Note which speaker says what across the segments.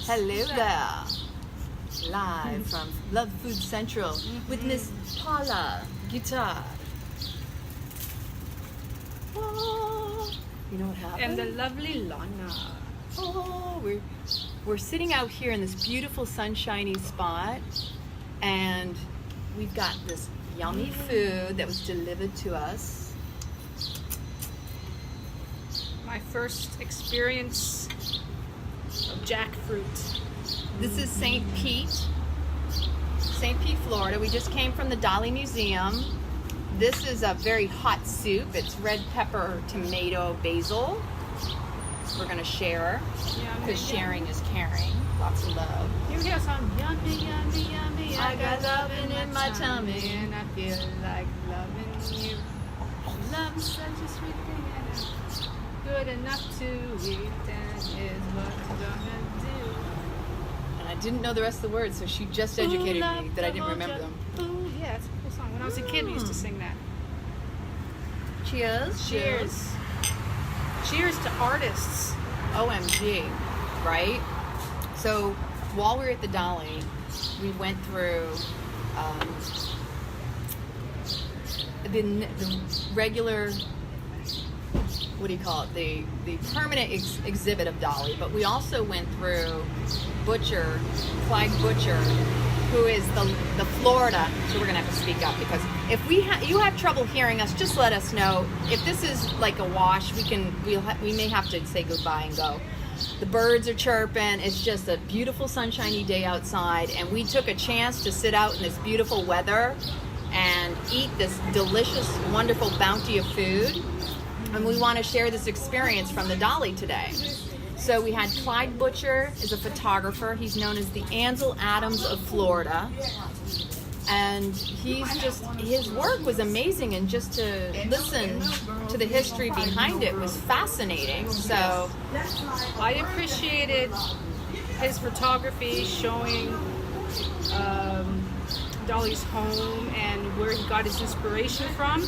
Speaker 1: Hello there. Live from Love Food Central with Miss Paula, guitar. Oh, you know what happened?
Speaker 2: And the lovely Lana.
Speaker 1: Oh, we're sitting out here in this beautiful sunshiny spot, and we've got this yummy food that was delivered to us.
Speaker 2: My first experience of jackfruit.
Speaker 1: This is St. Pete, Florida. We just came from the Dolly Museum. This is a very hot soup. It's red pepper, tomato, basil. We're gonna share because sharing is caring. Lots of love.
Speaker 2: Here we go, some yummy, yummy, yummy.
Speaker 1: I got loving in my tummy.
Speaker 2: and I feel like loving you. Love's such a sweet thing, and it's good enough to eat. That is what you're gonna do.
Speaker 1: And I didn't know the rest of the words, so she just educated me that I didn't remember them.
Speaker 2: Ooh, yeah, it's a cool song. When I was a kid, we used to sing that.
Speaker 1: Cheers.
Speaker 2: Cheers. Cheers to artists.
Speaker 1: OMG, right? So while we were at the Dolly, we went through the regular, what do you call it, the permanent exhibit of Dolly, but we also went through Clyde Butcher, who is the Florida, so we're gonna have to speak up, because if you have trouble hearing us, just let us know. If this is like a wash, we may have to say goodbye and go. The birds are chirping. It's just a beautiful sunshiny day outside, and we took a chance to sit out in this beautiful weather and eat this delicious, wonderful bounty of food. And we want to share this experience from the Dolly today. So we had Clyde Butcher is a photographer. He's known as the Ansel Adams of Florida. And his work was amazing, and just to listen to the history behind it was fascinating. So
Speaker 2: I appreciated his photography showing Dolly's home and where he got his inspiration from.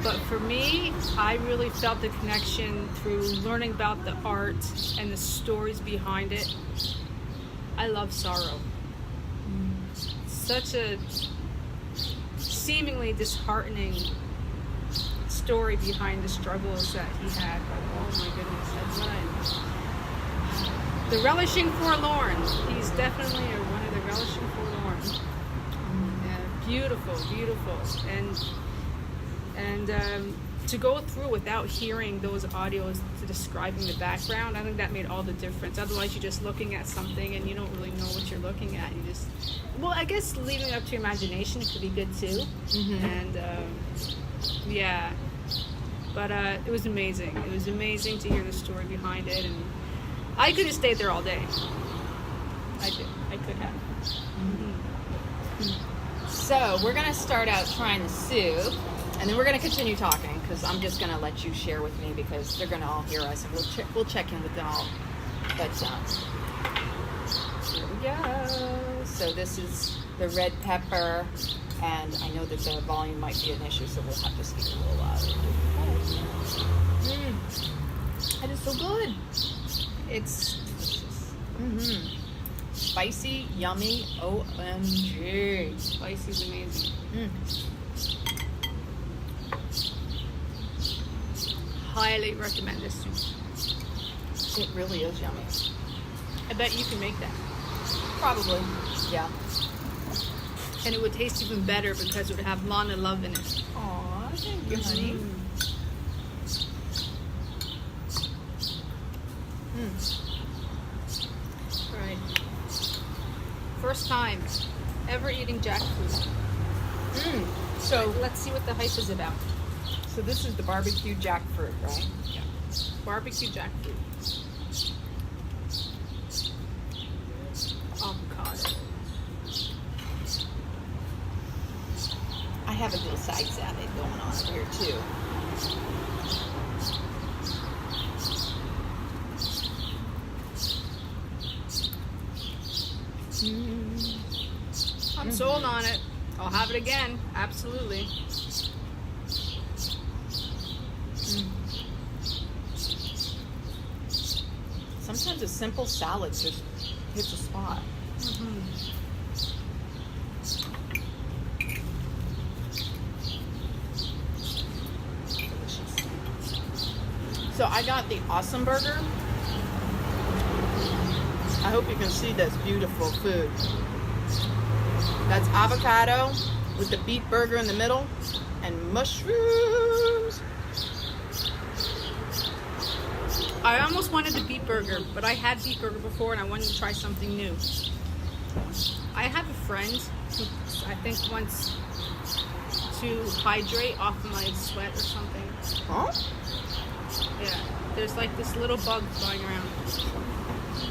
Speaker 2: But for me, I really felt the connection through learning about the art and the stories behind it. I love sorrow. Such a seemingly disheartening story behind the struggles that he had. But oh my goodness, that's right. The relishing forlorn. He's definitely one of the relishing forlorn. Yeah, beautiful, beautiful. And to go through without hearing those audios describing the background, I think that made all the difference. Otherwise, you're just looking at something and you don't really know what you're looking at. You just, well, I guess leaving it up to your imagination could be good too. Mm-hmm. And yeah, but it was amazing. It was amazing to hear the story behind it, and I could have stayed there all day. I could have.
Speaker 1: Mm-hmm. So we're gonna start out trying the soup. And then we're going to continue talking, because I'm just going to let you share with me, because they're going to all hear us, and we'll check in with them all. But here we go. So this is the red pepper, and I know that the volume might be an issue, so we'll have to speak a little louder. That is so good. It's delicious. Spicy, yummy, OMG.
Speaker 2: Spicy's amazing. Highly recommend this soup.
Speaker 1: It really is yummy.
Speaker 2: I bet you can make that.
Speaker 1: Probably, yeah.
Speaker 2: And it would taste even better because it would have Lana love in it.
Speaker 1: Aw, thank you, honey.
Speaker 2: Right. First time ever eating jackfruit. So let's see what the hype is about.
Speaker 1: So this is the barbecue jackfruit, right?
Speaker 2: Yeah. Barbecue jackfruit. Avocado.
Speaker 1: I have a little side salad going on here too.
Speaker 2: I'm sold on it. I'll have it again. Absolutely.
Speaker 1: Sometimes a simple salad just hits a spot. Delicious. So I got the Awesome Burger. I hope you can see this beautiful food. That's avocado with the beef burger in the middle and mushrooms.
Speaker 2: I almost wanted the beef burger, but I had beef burger before and I wanted to try something new. I have a friend who I think wants to hydrate off of my sweat or something.
Speaker 1: Huh?
Speaker 2: Yeah, there's like this little bug flying around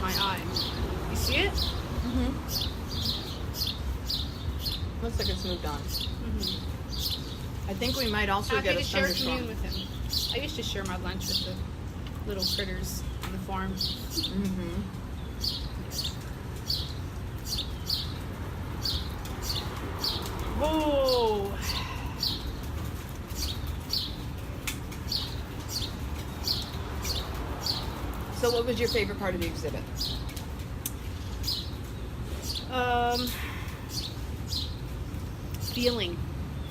Speaker 2: my eye. You see it?
Speaker 1: Mm-hmm. Looks like it's moved on.
Speaker 2: Mm-hmm.
Speaker 1: I think we might also
Speaker 2: Happy
Speaker 1: get a
Speaker 2: to share a
Speaker 1: thunderstorm.
Speaker 2: commune with him. I used to share my lunch with the little critters on the farm.
Speaker 1: Mm-hmm.
Speaker 2: Whoa!
Speaker 1: So what was your favorite part of the exhibit?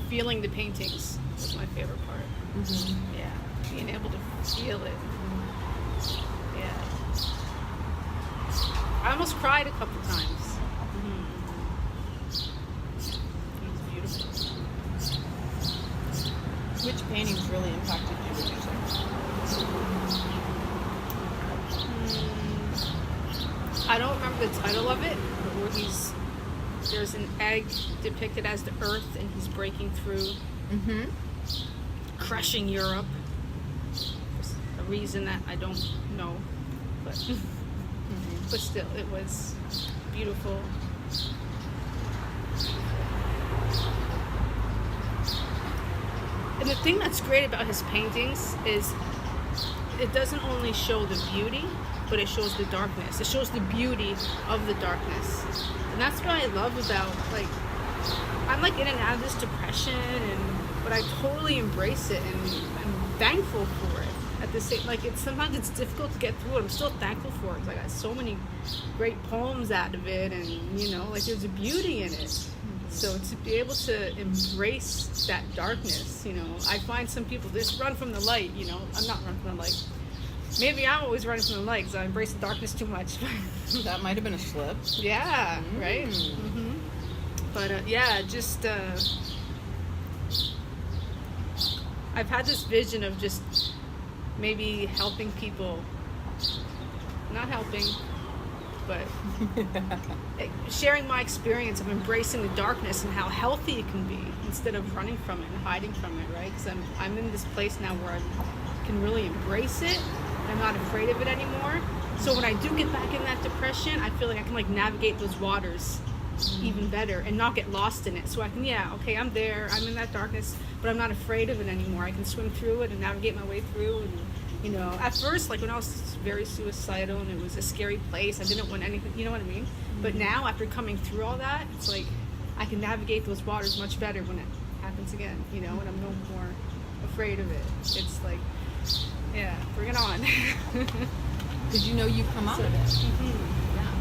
Speaker 2: Feeling the paintings was my favorite part.
Speaker 1: Mm-hmm.
Speaker 2: Yeah, being able to feel it. Yeah, I almost cried a couple times. It was beautiful.
Speaker 1: Which paintings really impacted you, would you say?
Speaker 2: I don't remember the title of it, but where there's an egg depicted as the earth and he's breaking through,
Speaker 1: Mm-hmm.
Speaker 2: crushing Europe. For a reason that I don't know, but but still, it was beautiful. And the thing that's great about his paintings is it doesn't only show the beauty, but it shows the darkness. It shows the beauty of the darkness. And that's what I love about, like, I'm like in and out of this depression, but I totally embrace it and I'm thankful for it. At the same, like, sometimes it's difficult to get through it. I'm still thankful for it. 'Cause I got so many great poems out of it, and like there's a beauty in it. So to be able to embrace that darkness, I find some people just run from the light. I'm not running from the light. Maybe I'm always running from the light because I embrace the darkness too much.
Speaker 1: That might have been a slip.
Speaker 2: Yeah, right. But just I've had this vision of just maybe helping people, not helping, but sharing my experience of embracing the darkness and how healthy it can be instead of running from it and hiding from it, right? Because I'm in this place now where I can really embrace it and I'm not afraid of it anymore. So when I do get back in that depression, I feel like I can navigate those waters even better and not get lost in it. So I can, I'm there, I'm in that darkness, but I'm not afraid of it anymore. I can swim through it and navigate my way through. And at first, when I was very suicidal and it was a scary place, I didn't want anything, you know what I mean? But now, after coming through all that, it's like I can navigate those waters much better when it happens again, and I'm no more afraid of it. It's like, bring it on.
Speaker 1: Because you've come out of it. Yeah.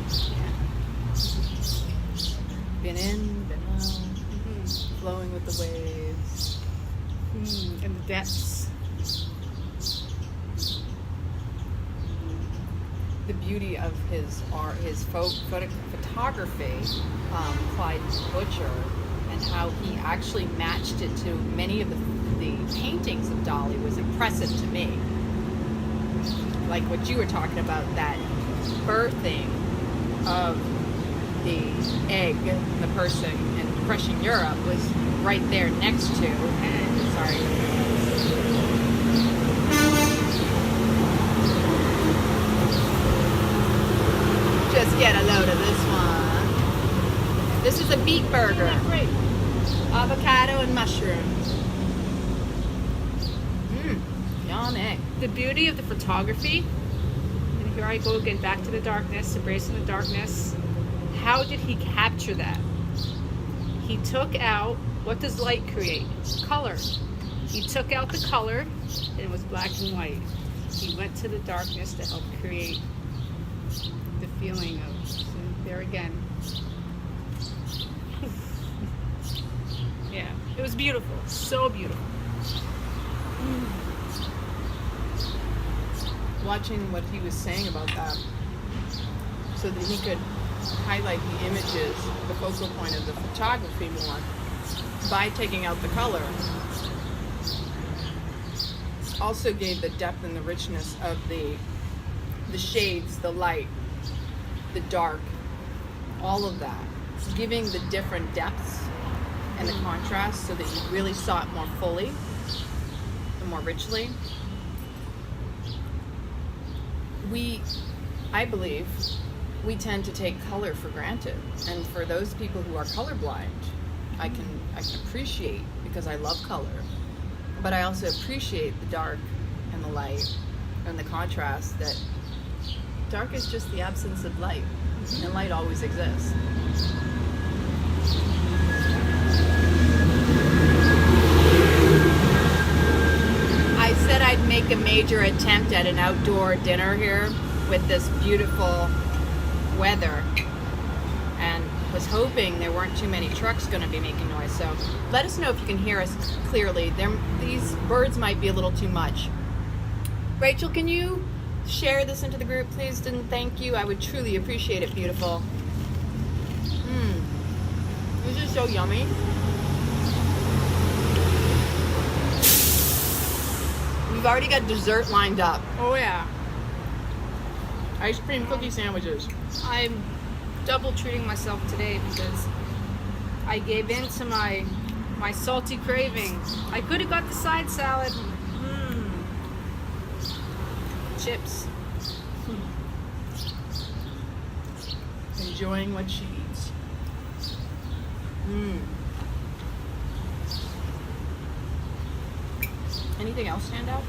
Speaker 1: Been in, been out, flowing with the waves.
Speaker 2: In the depths.
Speaker 1: The beauty of his art, his photography, Clyde Butcher, and how he actually matched it to many of the paintings of Dali was impressive to me. Like what you were talking about, that birthing of the egg, the person, and crushing Europe was right there next to, and sorry. Just get a load of this one. This is a beet burger.
Speaker 2: Great.
Speaker 1: Avocado and mushrooms. Yummy.
Speaker 2: The beauty of the photography, and here I go again back to the darkness, embracing the darkness. How did he capture that? He took out, what does light create? Color. He took out the color, and it was black and white. He went to the darkness to help create the feeling of there again. Yeah, it was beautiful, so beautiful.
Speaker 1: Watching what he was saying about that, so that he could highlight the images, the focal point of the photography more by taking out the color, also gave the depth and the richness of the shades, the light, the dark, all of that, giving the different depths and the contrast so that you really saw it more fully and more richly. I believe we tend to take color for granted, and for those people who are colorblind, I can appreciate, because I love color, but I also appreciate the dark and the light and the contrast, that dark is just the absence of light, and light always exists. I said I'd make a major attempt at an outdoor dinner here with this beautiful weather, and was hoping there weren't too many trucks going to be making noise. So let us know if you can hear us clearly. These birds might be a little too much. Rachel, can you share this into the group, please? And thank you. I would truly appreciate it, beautiful. This is so yummy. We've already got dessert lined up.
Speaker 2: Oh yeah.
Speaker 1: Ice cream cookie sandwiches.
Speaker 2: I'm double treating myself today because I gave in to my salty craving. I could have got the side salad. Chips.
Speaker 1: Enjoying what she eats. Anything else stand out?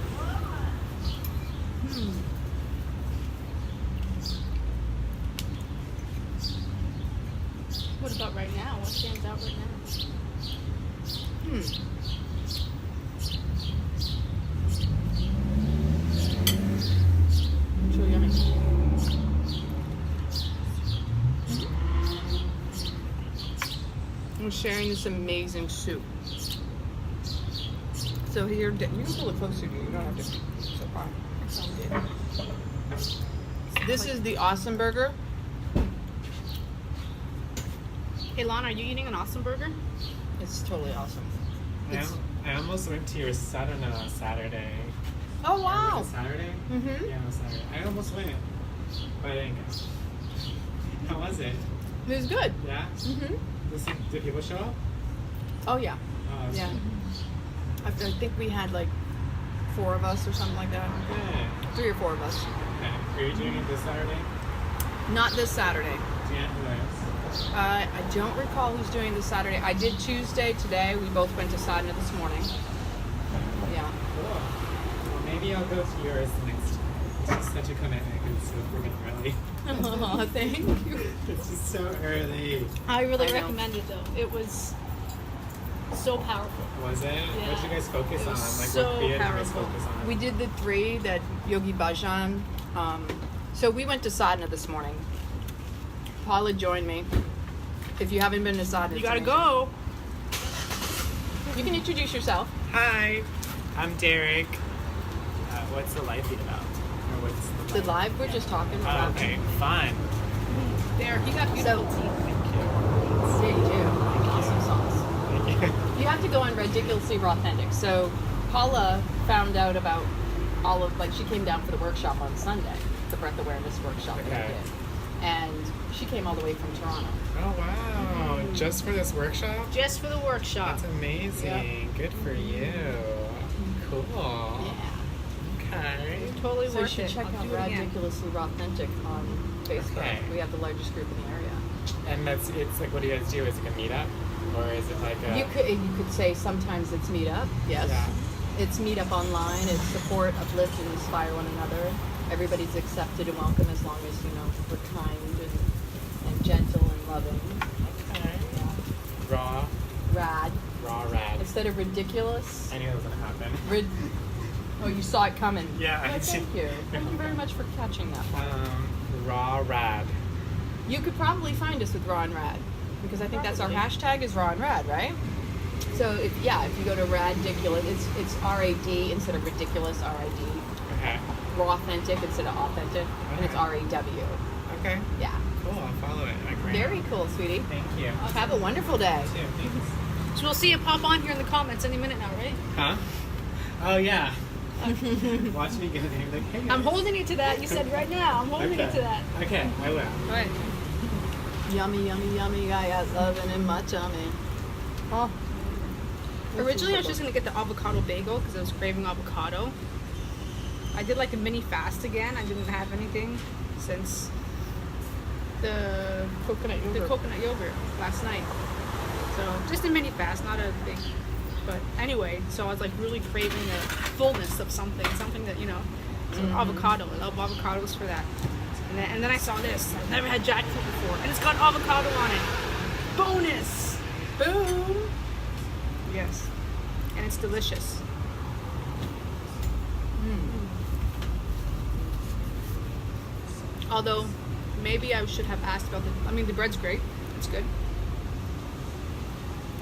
Speaker 2: What about right now? What stands out right now?
Speaker 1: So yummy. I'm sharing this amazing soup. So here, you can pull it closer to you. You don't have to be so far. This is the Awesome Burger.
Speaker 2: Hey Lon, are you eating an awesome burger?
Speaker 1: It's totally awesome.
Speaker 3: I almost went to your sauna on Saturday.
Speaker 1: Oh wow!
Speaker 3: Was it Saturday?
Speaker 1: Mm-hmm.
Speaker 3: Yeah, it was Saturday. I almost went, but I didn't go. How was it?
Speaker 1: It was good.
Speaker 3: Yeah?
Speaker 1: Mm-hmm.
Speaker 3: Did people show up?
Speaker 1: Oh yeah.
Speaker 3: Oh,
Speaker 1: Yeah. I think we had like 4 of us or something like that.
Speaker 3: Good.
Speaker 1: 3 or 4 of us.
Speaker 3: Okay. Are you doing it this Saturday?
Speaker 1: Not this Saturday.
Speaker 3: Yeah, who is?
Speaker 1: I don't recall who's doing this Saturday. I did Tuesday today. We both went to Sadhana this morning. Yeah.
Speaker 3: Cool. Well, maybe I'll go to yours next time. It's just such a commitment because it's so freaking early.
Speaker 1: Oh, thank you.
Speaker 3: It's just so early.
Speaker 2: I really
Speaker 1: I know.
Speaker 2: recommend it though. It was so powerful.
Speaker 3: Was it?
Speaker 2: Yeah.
Speaker 3: What did you guys focus
Speaker 2: It
Speaker 3: on?
Speaker 2: was
Speaker 3: Like
Speaker 2: so
Speaker 3: what creative you guys
Speaker 2: powerful.
Speaker 3: focus on?
Speaker 1: We did the 3 that Yogi Bhajan. So we went to Sadhana this morning. Paula joined me. If you haven't been to Sadhana,
Speaker 2: You
Speaker 1: it's
Speaker 2: gotta
Speaker 1: amazing.
Speaker 2: go.
Speaker 1: You can introduce yourself.
Speaker 3: Hi, I'm Derek. What's the live feed about? Or what's
Speaker 1: The live, we're just talking
Speaker 3: Oh,
Speaker 1: about.
Speaker 3: okay, fun.
Speaker 2: There, you got beautiful teeth.
Speaker 3: Thank you.
Speaker 1: Yeah, you do. Awesome songs.
Speaker 3: Thank you.
Speaker 1: You have to go on Radiculously RawThentic. So Paula found out about all of, like, she came down for the workshop on Sunday, the breath awareness workshop that we
Speaker 3: Okay.
Speaker 1: did. And she came all the way from Toronto.
Speaker 3: Oh wow! Just for this workshop?
Speaker 2: Just for the workshop.
Speaker 3: That's amazing. Good for you. Cool.
Speaker 1: Yeah.
Speaker 3: Okay.
Speaker 2: Totally
Speaker 1: So you
Speaker 2: worth
Speaker 1: should
Speaker 2: it.
Speaker 1: check
Speaker 2: I'll
Speaker 1: out
Speaker 2: do it again.
Speaker 1: Radiculously RawThentic on Facebook.
Speaker 3: Okay.
Speaker 1: We have the largest group in the area.
Speaker 3: And it's like, what do you guys do? Is it a meetup, or is it like a?
Speaker 1: You could say sometimes it's meetup. Yes.
Speaker 3: Yeah.
Speaker 1: It's meetup online. It's support, uplift, and inspire one another. Everybody's accepted and welcome as long as, you know, we're kind and gentle and loving.
Speaker 3: Okay.
Speaker 1: Rad.
Speaker 3: Raw rad.
Speaker 1: Instead of ridiculous.
Speaker 3: I knew that was gonna happen.
Speaker 1: Oh, you saw it coming.
Speaker 3: Yeah, I
Speaker 1: Well,
Speaker 3: see.
Speaker 1: thank you. Thank you very much for catching that one.
Speaker 3: Raw rad.
Speaker 1: You could probably find us with Raw and Rad, because I think that's our
Speaker 3: Probably.
Speaker 1: hashtag is Raw and Rad, right? So if you go to RadDiculous, it's R-A-D instead of ridiculous, R-I-D.
Speaker 3: Okay.
Speaker 1: RawThentic instead of authentic, and it's
Speaker 3: Okay.
Speaker 1: R-A-W.
Speaker 3: Okay.
Speaker 1: Yeah.
Speaker 3: Cool. I'll follow it. I agree.
Speaker 1: Very cool, sweetie.
Speaker 3: Thank you.
Speaker 1: Have a wonderful day.
Speaker 3: You too. Thanks.
Speaker 2: So we'll see you pop on here in the comments any minute now, right?
Speaker 3: Huh? Oh yeah. Watch me go there. Like, hey,
Speaker 2: I'm
Speaker 3: guys.
Speaker 2: holding you to that. You said right now. I'm holding you to that.
Speaker 3: Okay, I will.
Speaker 2: All right.
Speaker 1: Yummy, yummy, yummy. I got loving in my tummy. Oh.
Speaker 2: Originally, I was just gonna get the avocado bagel because I was craving avocado. I did like a mini fast again. I didn't have anything since the
Speaker 1: Coconut yogurt.
Speaker 2: coconut yogurt last night. So just a mini fast, not a big. But anyway, so I was like really craving the fullness of something that So avocado. I love avocados for that. And then I saw this. I've never had jackfruit before, and it's got avocado on it. Bonus.
Speaker 1: Boom.
Speaker 2: Yes. And it's delicious. Although, maybe I should have asked about the bread's great. It's good.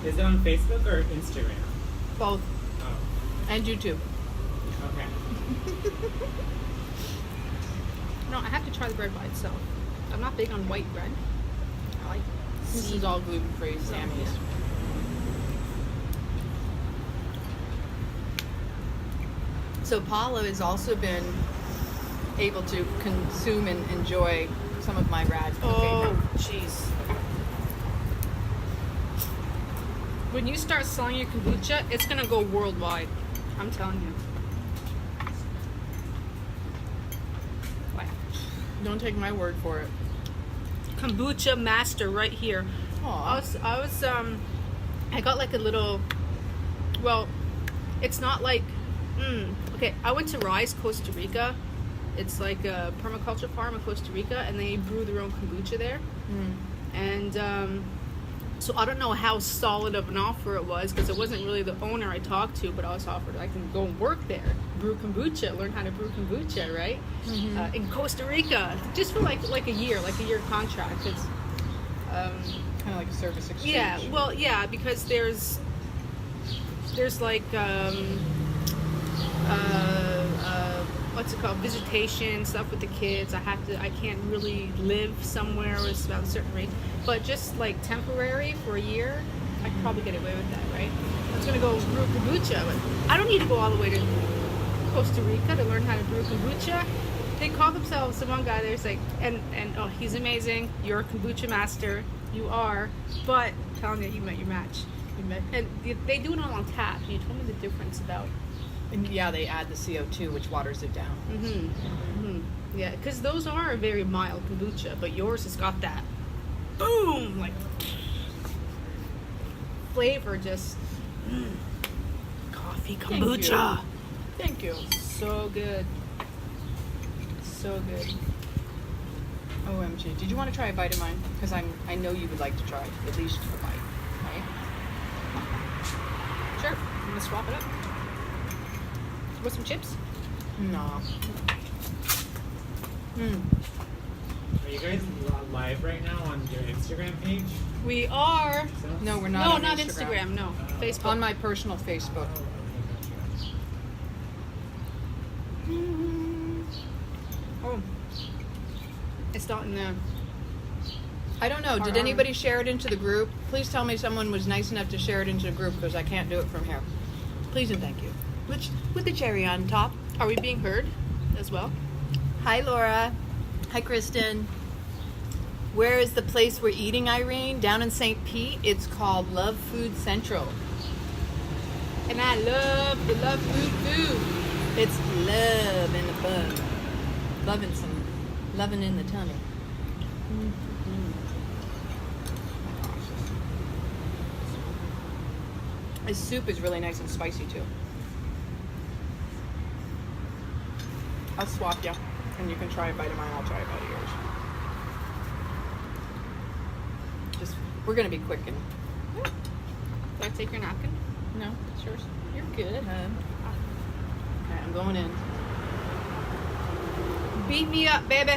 Speaker 3: Is it on Facebook or Instagram?
Speaker 1: Both.
Speaker 3: Oh,
Speaker 1: And YouTube.
Speaker 3: okay.
Speaker 2: No, I have to try the bread by itself. I'm not big on white bread. I like
Speaker 1: This is all gluten-free, Sammy's. So Paula has also been able to consume and enjoy some of my rad
Speaker 2: Oh, jeez. When you start selling your kombucha, it's gonna go worldwide. I'm telling you. Like,
Speaker 1: Don't take my word for it.
Speaker 2: kombucha master right here.
Speaker 1: Aw.
Speaker 2: I got like a little, well, it's not like, okay, I went to Rise, Costa Rica. It's like a permaculture farm in Costa Rica, and they brew their own kombucha there. And so I don't know how solid of an offer it was, because it wasn't really the owner I talked to, but I was offered I can go and work there, brew kombucha, learn how to brew kombucha, right? In Costa Rica, just for like a year contract. It's
Speaker 1: Kind of like a service exchange.
Speaker 2: yeah, well, yeah, because there's like what's it called, visitation stuff with the kids. I can't really live somewhere where it's about a certain rate, but just like temporary for a year, I could probably get away with that, right? I was gonna go brew kombucha, but I don't need to go all the way to Costa Rica to learn how to brew kombucha. They call themselves, the one guy there's like, and oh, he's amazing. You're a kombucha master. You are, but I'm telling you, you met your match. And they do it all on tap. You told me the difference about.
Speaker 1: And yeah, they add the CO2, which waters it down.
Speaker 2: Yeah, because those are a very mild kombucha, but yours has got that boom, like flavor, just coffee kombucha.
Speaker 1: Thank you.
Speaker 2: So good. So good.
Speaker 1: OMG. Did you want to try a bite of mine? Because I know you would like to try at least a bite, right?
Speaker 2: Sure. I'm gonna swap it up. With some chips?
Speaker 1: No.
Speaker 3: Are you guys live right now on your Instagram page?
Speaker 2: We are.
Speaker 1: No, we're not.
Speaker 2: No,
Speaker 1: on
Speaker 2: not Instagram. No, Facebook.
Speaker 1: On my personal Facebook.
Speaker 2: Oh, it's not in there.
Speaker 1: I don't know. Did anybody share it into the group? Please tell me someone was nice enough to share it into the group, because I can't do it from here. Please and thank you. With the cherry on top.
Speaker 2: Are we being heard as well?
Speaker 1: Hi, Laura. Hi, Kristen. Where is the place we're eating, Irene? Down in St. Pete. It's called Love Food Central.
Speaker 2: And I love the love food.
Speaker 1: It's love in the bud. Loving in the tummy. This soup is really nice and spicy too. I'll swap you, and you can try a bite of mine. I'll try a bite of yours. We're gonna be quick and.
Speaker 2: Do I take your napkin?
Speaker 1: No, it's yours.
Speaker 2: You're good.
Speaker 1: Okay. Alright, I'm going in.
Speaker 2: Beat me up, baby.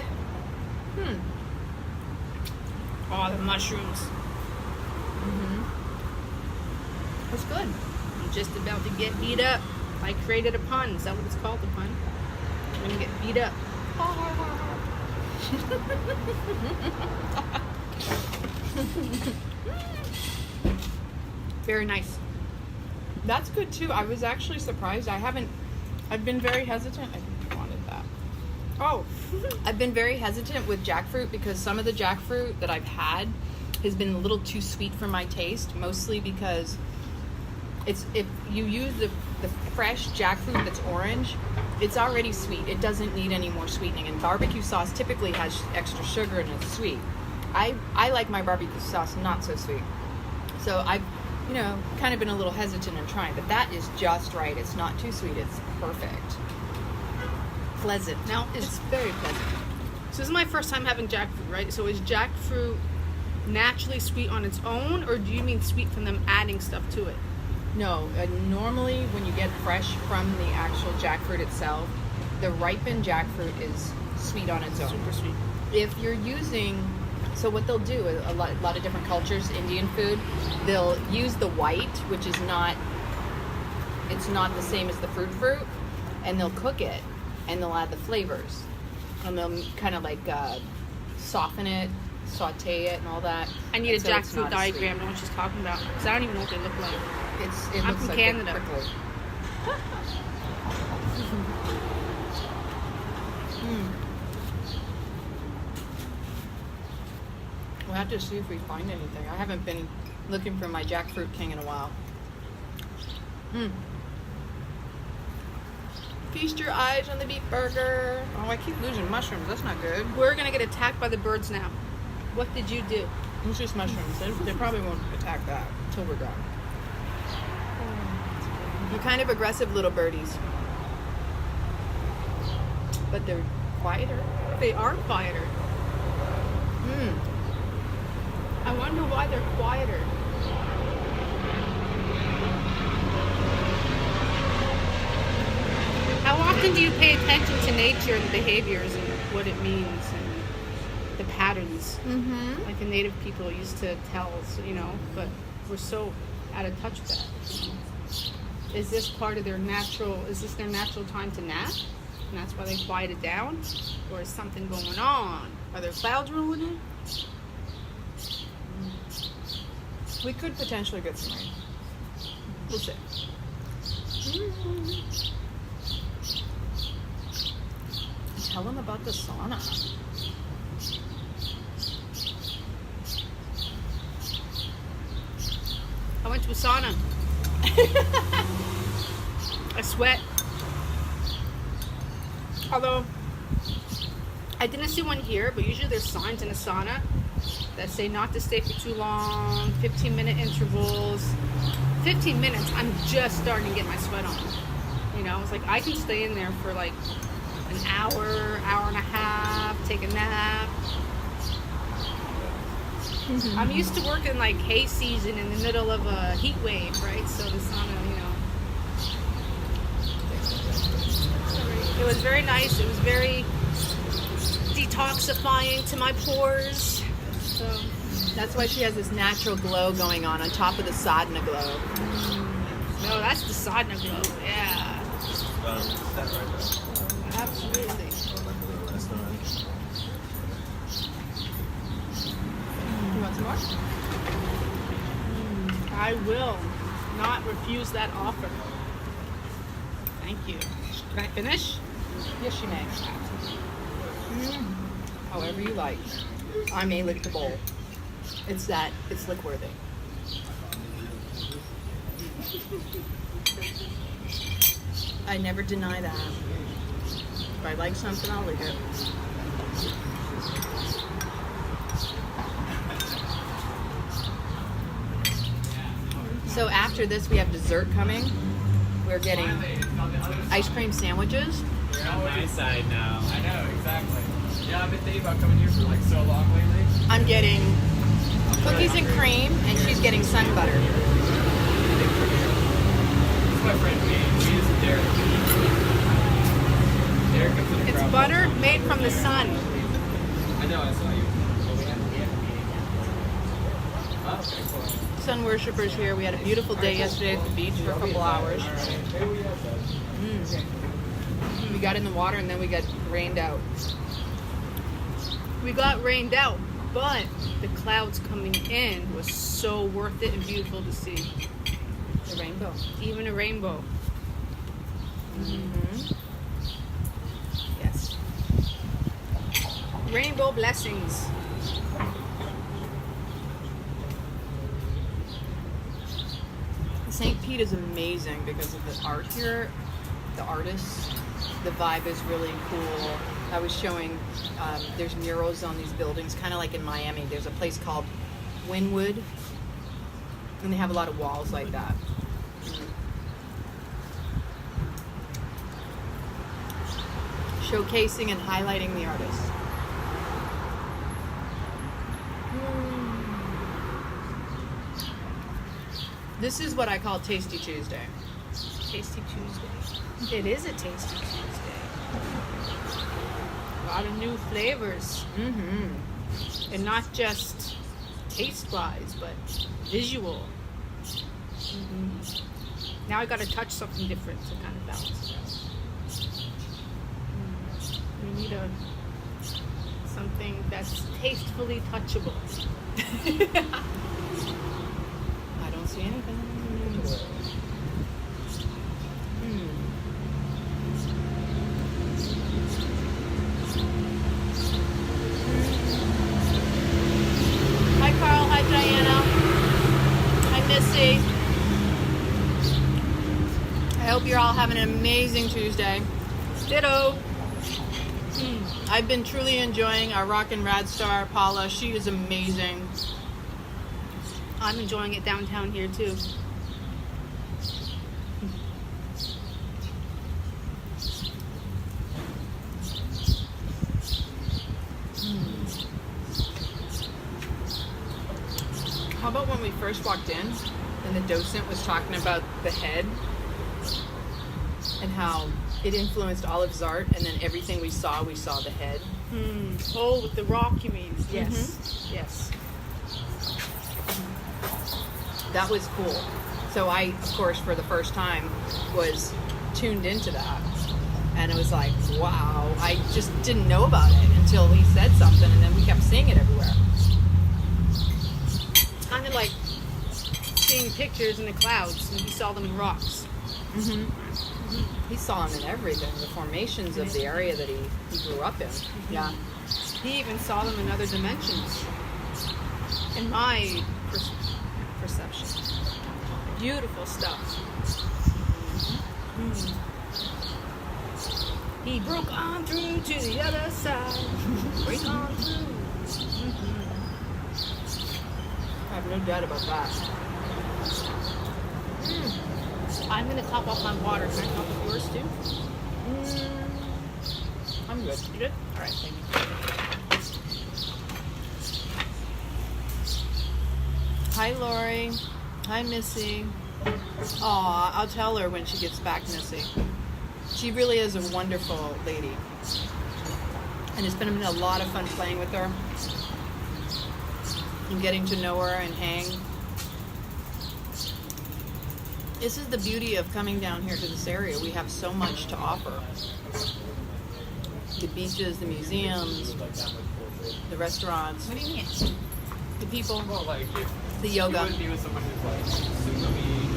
Speaker 2: Oh, the mushrooms.
Speaker 1: That's good.
Speaker 2: I'm just about to get beat up. I created a pun. Is that what it's called, the pun? I'm gonna get beat up. Very nice.
Speaker 1: That's good too. I was actually surprised. I've been very hesitant. I think you wanted that.
Speaker 2: Oh,
Speaker 1: I've been very hesitant with jackfruit because some of the jackfruit that I've had has been a little too sweet for my taste, mostly because if you use the fresh jackfruit that's orange, it's already sweet. It doesn't need any more sweetening. And barbecue sauce typically has extra sugar and it's sweet. I like my barbecue sauce not so sweet. So I've, kind of been a little hesitant in trying, but that is just right. It's not too sweet. It's perfect. Pleasant.
Speaker 2: Now,
Speaker 1: It's very pleasant.
Speaker 2: so this is my first time having jackfruit, right? So is jackfruit naturally sweet on its own, or do you mean sweet from them adding stuff to it?
Speaker 1: No, normally when you get fresh from the actual jackfruit itself, the ripened jackfruit is sweet on its own.
Speaker 2: Super sweet.
Speaker 1: If you're using, so what they'll do, a lot of different cultures, Indian food, they'll use the white, which is it's not the same as the fruit, and they'll cook it, and they'll add the flavors, and they'll kind of like soften it, saute it, and all that.
Speaker 2: I need a
Speaker 1: And so it's
Speaker 2: jackfruit
Speaker 1: not as sweet.
Speaker 2: diagram, know what she's talking about. Because I don't even know what they look like.
Speaker 1: It
Speaker 2: I'm
Speaker 1: looks
Speaker 2: from
Speaker 1: like
Speaker 2: Canada.
Speaker 1: they're prickly. We'll have to see if we find anything. I haven't been looking for my jackfruit king in a while. Feast your eyes on the beef burger. Oh, I keep losing mushrooms. That's not good.
Speaker 2: We're going to get attacked by the birds now. What did you do?
Speaker 1: It's just mushrooms. They probably won't attack that until we're done. They're kind of aggressive little birdies. But they're quieter.
Speaker 2: They are quieter. I wonder why they're quieter. How often do you pay attention to nature and the behaviors and what it means and the patterns? Like the native people used to tell us, but we're so out of touch with that. Is this part of their natural time to nap? And that's why they quiet it down? Or is something going on? Are there clouds ruling it?
Speaker 1: We could potentially get some rain. We'll see. Tell them about the sauna.
Speaker 2: I went to a sauna. I sweat. Although, I didn't see one here, but usually there's signs in a sauna that say not to stay for too long, 15-minute intervals. 15 minutes, I'm just starting to get my sweat on. It's like I can stay in there for like an hour, hour and a half, take a nap. I'm used to working like hay season in the middle of a heat wave, right? So the sauna, it was very nice. It was very detoxifying to my pores. So
Speaker 1: That's why she has this natural glow going on top of the sadhana glow.
Speaker 2: no, that's the sadhana glow. Yeah,
Speaker 4: That right there.
Speaker 2: absolutely.
Speaker 1: You want some more?
Speaker 2: I will not refuse that offer. Thank you. Can I finish?
Speaker 1: Yes, you may. However you like. I may lick the bowl. It's lick worthy. I never deny that. If I like something, I'll lick it. So after this, we have dessert coming. We're getting ice cream sandwiches.
Speaker 3: You're on my side now.
Speaker 4: I know, exactly. Yeah, I've been thinking about coming here for like so long lately.
Speaker 1: I'm getting cookies and cream, and she's getting sun butter.
Speaker 4: This is my friend Paige. She is a dairy queen. there comes the
Speaker 2: It's
Speaker 4: crowd.
Speaker 2: butter made from the sun.
Speaker 4: I know, I saw you. Well, we had a meeting. Oh, okay, cool.
Speaker 1: Sun worshippers here. We had a beautiful day yesterday at the beach for a couple hours. We got in the water and then we got rained out.
Speaker 2: We got rained out, but the clouds coming in was so worth it and beautiful to see.
Speaker 1: The rainbow.
Speaker 2: Even a rainbow. Yes. Rainbow blessings.
Speaker 1: St. Pete is amazing because of the art here, the artists. The vibe is really cool. I was showing, there's murals on these buildings, kind of like in Miami. There's a place called Wynwood, and they have a lot of walls like that. Showcasing and highlighting the artists. This is what I call Tasty Tuesday.
Speaker 2: Tasty Tuesday. It is a Tasty Tuesday. A lot of new flavors.
Speaker 1: Mm-hmm.
Speaker 2: And not just taste-wise, but visual. Now I gotta touch something different to kind of balance it out. We need something that's tastefully touchable.
Speaker 1: I don't see anything. Hi Carl, hi Diana. Hi Missy. I hope you're all having an amazing Tuesday.
Speaker 2: Ditto.
Speaker 1: I've been truly enjoying our RawKin RadStar, Paula. She is amazing.
Speaker 2: I'm enjoying it downtown here too.
Speaker 1: How about when we first walked in and the docent was talking about the head and how it influenced Olive's art, and then everything we saw the head.
Speaker 2: Oh, with the rock you mean? Yes. Yes.
Speaker 1: That was cool. So I, of course, for the first time was tuned into that. And it was like, wow, I just didn't know about it until he said something, and then we kept seeing it everywhere.
Speaker 2: Kind of like seeing pictures in the clouds and you saw them in rocks.
Speaker 1: He saw him in everything, the formations of the area that he grew up in. Yeah.
Speaker 2: He even saw them in other dimensions. In my perception. Beautiful stuff. He broke on through to the other side. Break on through.
Speaker 1: I have no doubt about that.
Speaker 2: I'm going to top off my water. Can I top off yours too?
Speaker 1: I'm good.
Speaker 2: You good? All right, thank you.
Speaker 1: Hi, Lori. Hi, Missy. Aw, I'll tell her when she gets back, Missy. She really is a wonderful lady. And it's been a lot of fun playing with her and getting to know her and hang. This is the beauty of coming down here to this area. We have so much to offer. The beaches, the museums, the restaurants.
Speaker 2: What do you mean?
Speaker 1: The people,
Speaker 4: Well, like, if
Speaker 1: the
Speaker 4: you
Speaker 1: yoga.
Speaker 4: would be with someone who's like super mean,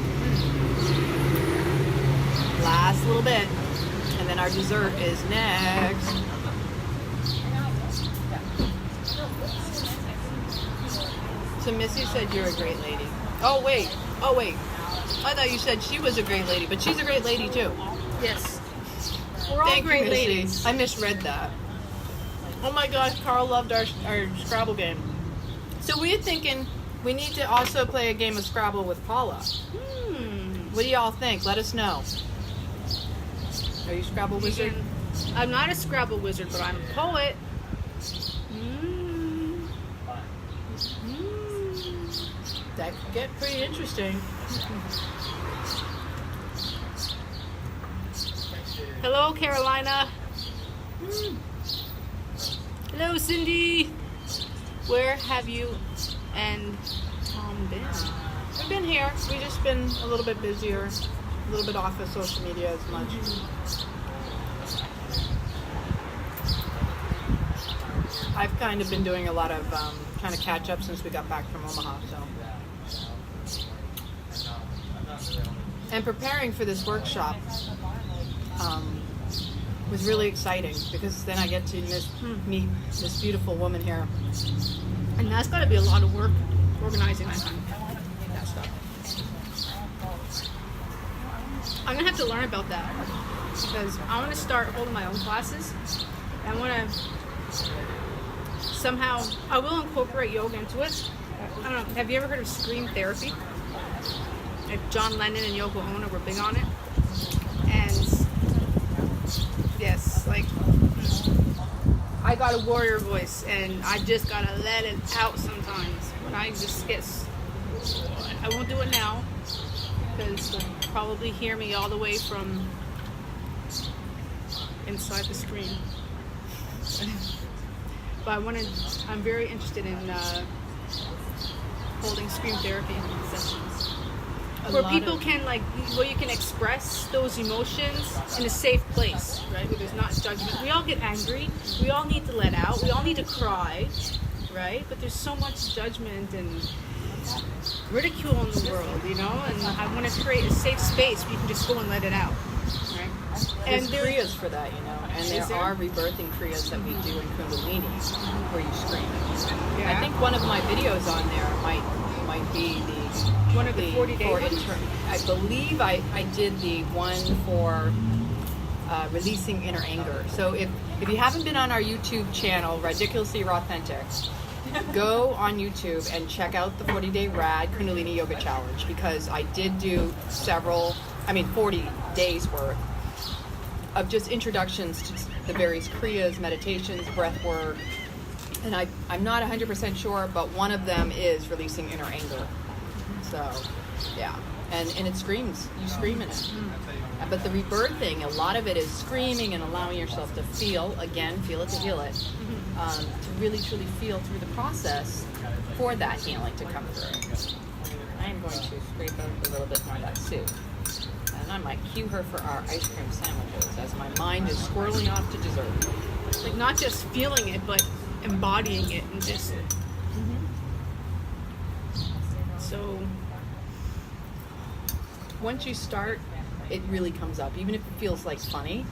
Speaker 1: Last little bit. And then our dessert is next. So Missy said you're a great lady. Oh wait. I thought you said she was a great lady, but she's a great lady too.
Speaker 2: Yes. We're all
Speaker 1: Thank
Speaker 2: great
Speaker 1: you, Missy.
Speaker 2: ladies.
Speaker 1: I misread that. Oh my gosh, Carl loved our Scrabble game. So we're thinking we need to also play a game of Scrabble with Paula. What do y'all think? Let us know. Are you Scrabble wizard?
Speaker 2: I'm not a Scrabble wizard, but I'm a poet.
Speaker 1: That could get pretty interesting.
Speaker 2: Hello, Carolina. Hello, Cindy. Where have you and Tom been?
Speaker 5: We've been here. We've just been a little bit busier, a little bit off of social media as much. I've kind of been doing a lot of kind of catch up since we got back from Omaha. And preparing for this workshop was really exciting because then I get to meet this beautiful woman here.
Speaker 2: And that's got to be a lot of work organizing that stuff. I'm gonna have to learn about that because I want to start holding my own classes. I want to somehow. I will incorporate yoga into it. I don't know. Have you ever heard of scream therapy? Like John Lennon and Yoko Ono were big on it. And yes, like I got a warrior voice, and I just gotta let it out sometimes. When I just get, I won't do it now because you'll probably hear me all the way from inside the screen. But I'm very interested in holding scream therapy sessions where people can where you can express those emotions in a safe place, right? Where there's not judgment. We all get angry. We all need to let out. We all need to cry, right? But there's so much judgment and ridicule in the world, you know? And I want to create a safe space where you can just go and let it out, right?
Speaker 5: There's kriyas for that, you know, and there are rebirthing kriyas that we do in Kundalini where you scream.
Speaker 2: Yeah.
Speaker 5: I think one of my videos on there might be
Speaker 2: One of the 40 days.
Speaker 5: I believe I did the one for releasing inner anger. So if you haven't been on our YouTube channel, RADiculously RawThentic, go on YouTube and check out the 40-day Rad Kundalini Yoga Challenge because I did do 40 days worth of just introductions to the various kriyas, meditations, breath work, and I'm not 100% sure, but one of them is releasing inner anger. So, yeah, and it screams. You scream in it. But the rebirthing, a lot of it is screaming and allowing yourself to feel it to heal it, to really truly feel through the process for that healing to come through. I am going to scrape out a little bit more of that soup. And I might cue her for our ice cream sandwiches as my mind is swirling off to dessert.
Speaker 2: Like not just feeling it, but embodying it and just. So
Speaker 5: once you start, it really comes up, even if it feels like funny.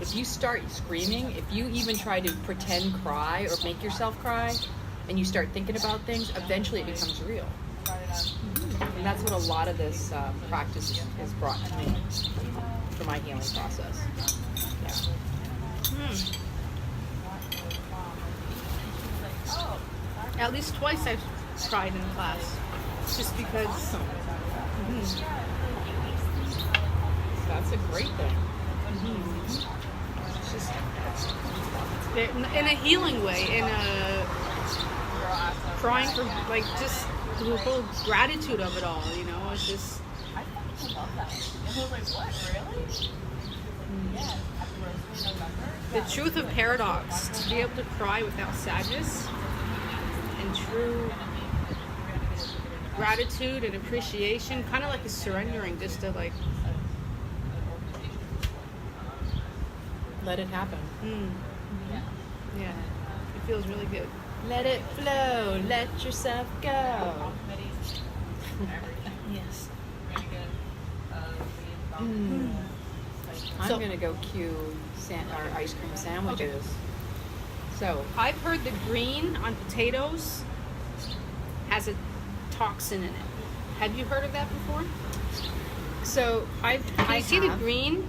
Speaker 5: If you start screaming, if you even try to pretend cry or make yourself cry, and you start thinking about things, eventually it becomes real. And that's what a lot of this practice has brought to me for my healing process. Yeah.
Speaker 2: At least twice I've cried in class, just because.
Speaker 5: Awesome. That's a great thing.
Speaker 2: It's just in a healing way, in a crying for just the whole gratitude of it all. You know, it's just.
Speaker 6: I love that. I was like, what, really? Yeah.
Speaker 2: The truth of paradox, to be able to cry without sadness and true gratitude and appreciation, kind of like a surrendering, just to
Speaker 5: Let it happen.
Speaker 2: Yeah, it feels really good.
Speaker 5: Let it flow. Let yourself go.
Speaker 2: Yes.
Speaker 5: I'm going to go cue our ice cream sandwiches. So,
Speaker 2: I've heard the green on potatoes has a toxin in it. Have you heard of that before?
Speaker 5: so I
Speaker 2: See the green?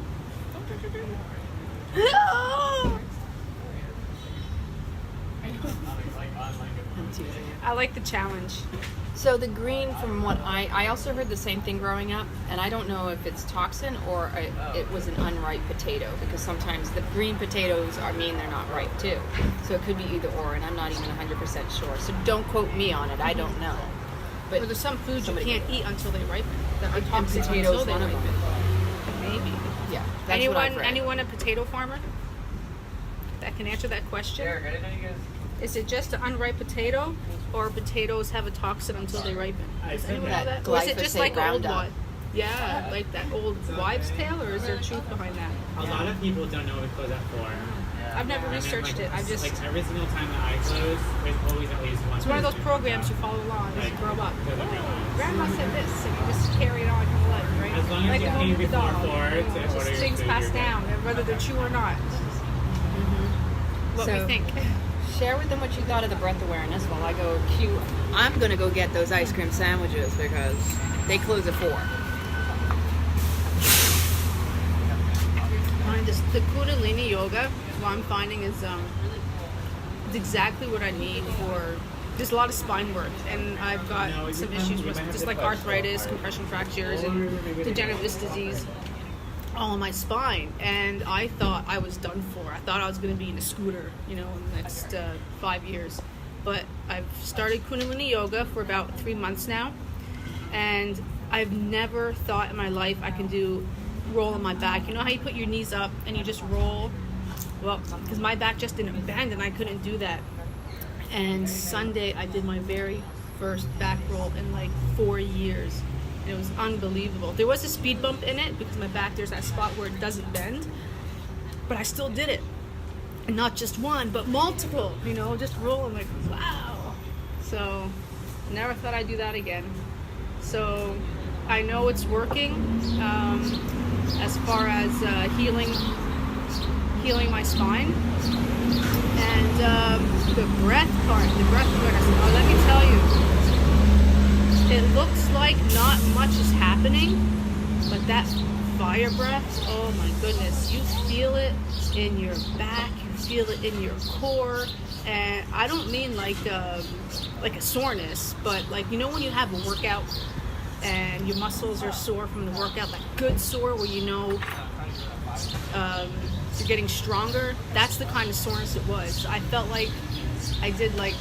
Speaker 2: I like the challenge.
Speaker 5: So the green, from what I also heard the same thing growing up, and I don't know if it's toxin or it was an unripe potato, because sometimes the green potatoes mean they're not ripe too. So it could be either or, and I'm not even 100% sure. So don't quote me on it. I don't know. But
Speaker 2: Or there's some foods you
Speaker 5: somebody-
Speaker 2: can't eat until they ripen. That are
Speaker 5: And
Speaker 2: toxic
Speaker 5: potatoes
Speaker 2: until they
Speaker 5: one of
Speaker 2: ripen.
Speaker 5: them.
Speaker 2: Maybe.
Speaker 5: Yeah, that's what I've read.
Speaker 2: Anyone a potato farmer? that can answer that question.
Speaker 4: Derek, I didn't know you guys.
Speaker 2: Is it just an unripe potato, or potatoes have a toxin until they ripen?
Speaker 3: I
Speaker 2: Does
Speaker 3: think
Speaker 2: anyone know
Speaker 1: that
Speaker 2: that? Or is it just
Speaker 1: glyphosate
Speaker 2: like an old
Speaker 1: Roundup.
Speaker 2: one? Yeah, like that old wives' tale, or is there truth behind that?
Speaker 3: A lot of people don't know we close at 4.
Speaker 2: I've never
Speaker 3: And then,
Speaker 2: researched it. I just
Speaker 3: like every single time that I close, there's always at least one.
Speaker 2: it's one of those
Speaker 3: person
Speaker 2: programs you
Speaker 3: that,
Speaker 2: follow along as you
Speaker 3: like,
Speaker 2: grow up.
Speaker 3: doesn't realize.
Speaker 2: Grandma said this, and you just carry it on your life, right?
Speaker 3: As long as
Speaker 2: like
Speaker 3: you
Speaker 2: a
Speaker 3: came
Speaker 2: home with the
Speaker 3: before
Speaker 2: dog.
Speaker 3: 4 to
Speaker 2: Just
Speaker 3: order your
Speaker 2: things
Speaker 3: food,
Speaker 2: passed
Speaker 3: you're good.
Speaker 2: down, whether they're true or not. What we
Speaker 1: So-
Speaker 2: think.
Speaker 1: Share with them what you thought of the breath awareness while I go cue. I'm gonna go get those ice cream sandwiches because they close at 4.
Speaker 2: The Kundalini yoga, what I'm finding is it's exactly what I need for. There's a lot of spine work, and I've got
Speaker 3: No,
Speaker 2: some
Speaker 3: you
Speaker 2: issues
Speaker 3: might
Speaker 2: with
Speaker 3: have
Speaker 2: just
Speaker 3: to
Speaker 2: like
Speaker 3: push
Speaker 2: arthritis,
Speaker 3: so hard.
Speaker 2: compression fractures,
Speaker 3: Or
Speaker 2: and
Speaker 3: maybe
Speaker 2: degenerative disc disease all in my spine. And I thought I was done for. I thought I was going to be in a scooter, in the next 5 years. But I've started Kundalini yoga for about 3 months now, and I've never thought in my life I can do roll on my back. You know how you put your knees up and you just roll? Well, because my back just didn't bend and I couldn't do that. And Sunday I did my very first back roll in like 4 years. And it was unbelievable. There was a speed bump in it because my back, there's that spot where it doesn't bend. But I still did it. And not just one, but multiple, just rolling like, wow. So never thought I'd do that again. So I know it's working as far as healing my spine. And the breath awareness. Oh, let me tell you, it looks like not much is happening, but that fire breath, oh my goodness, you feel it in your back, you feel it in your core. And I don't mean like a soreness, but like, when you have a workout and your muscles are sore from the workout, that good sore where you're getting stronger, that's the kind of soreness it was. I felt like I did like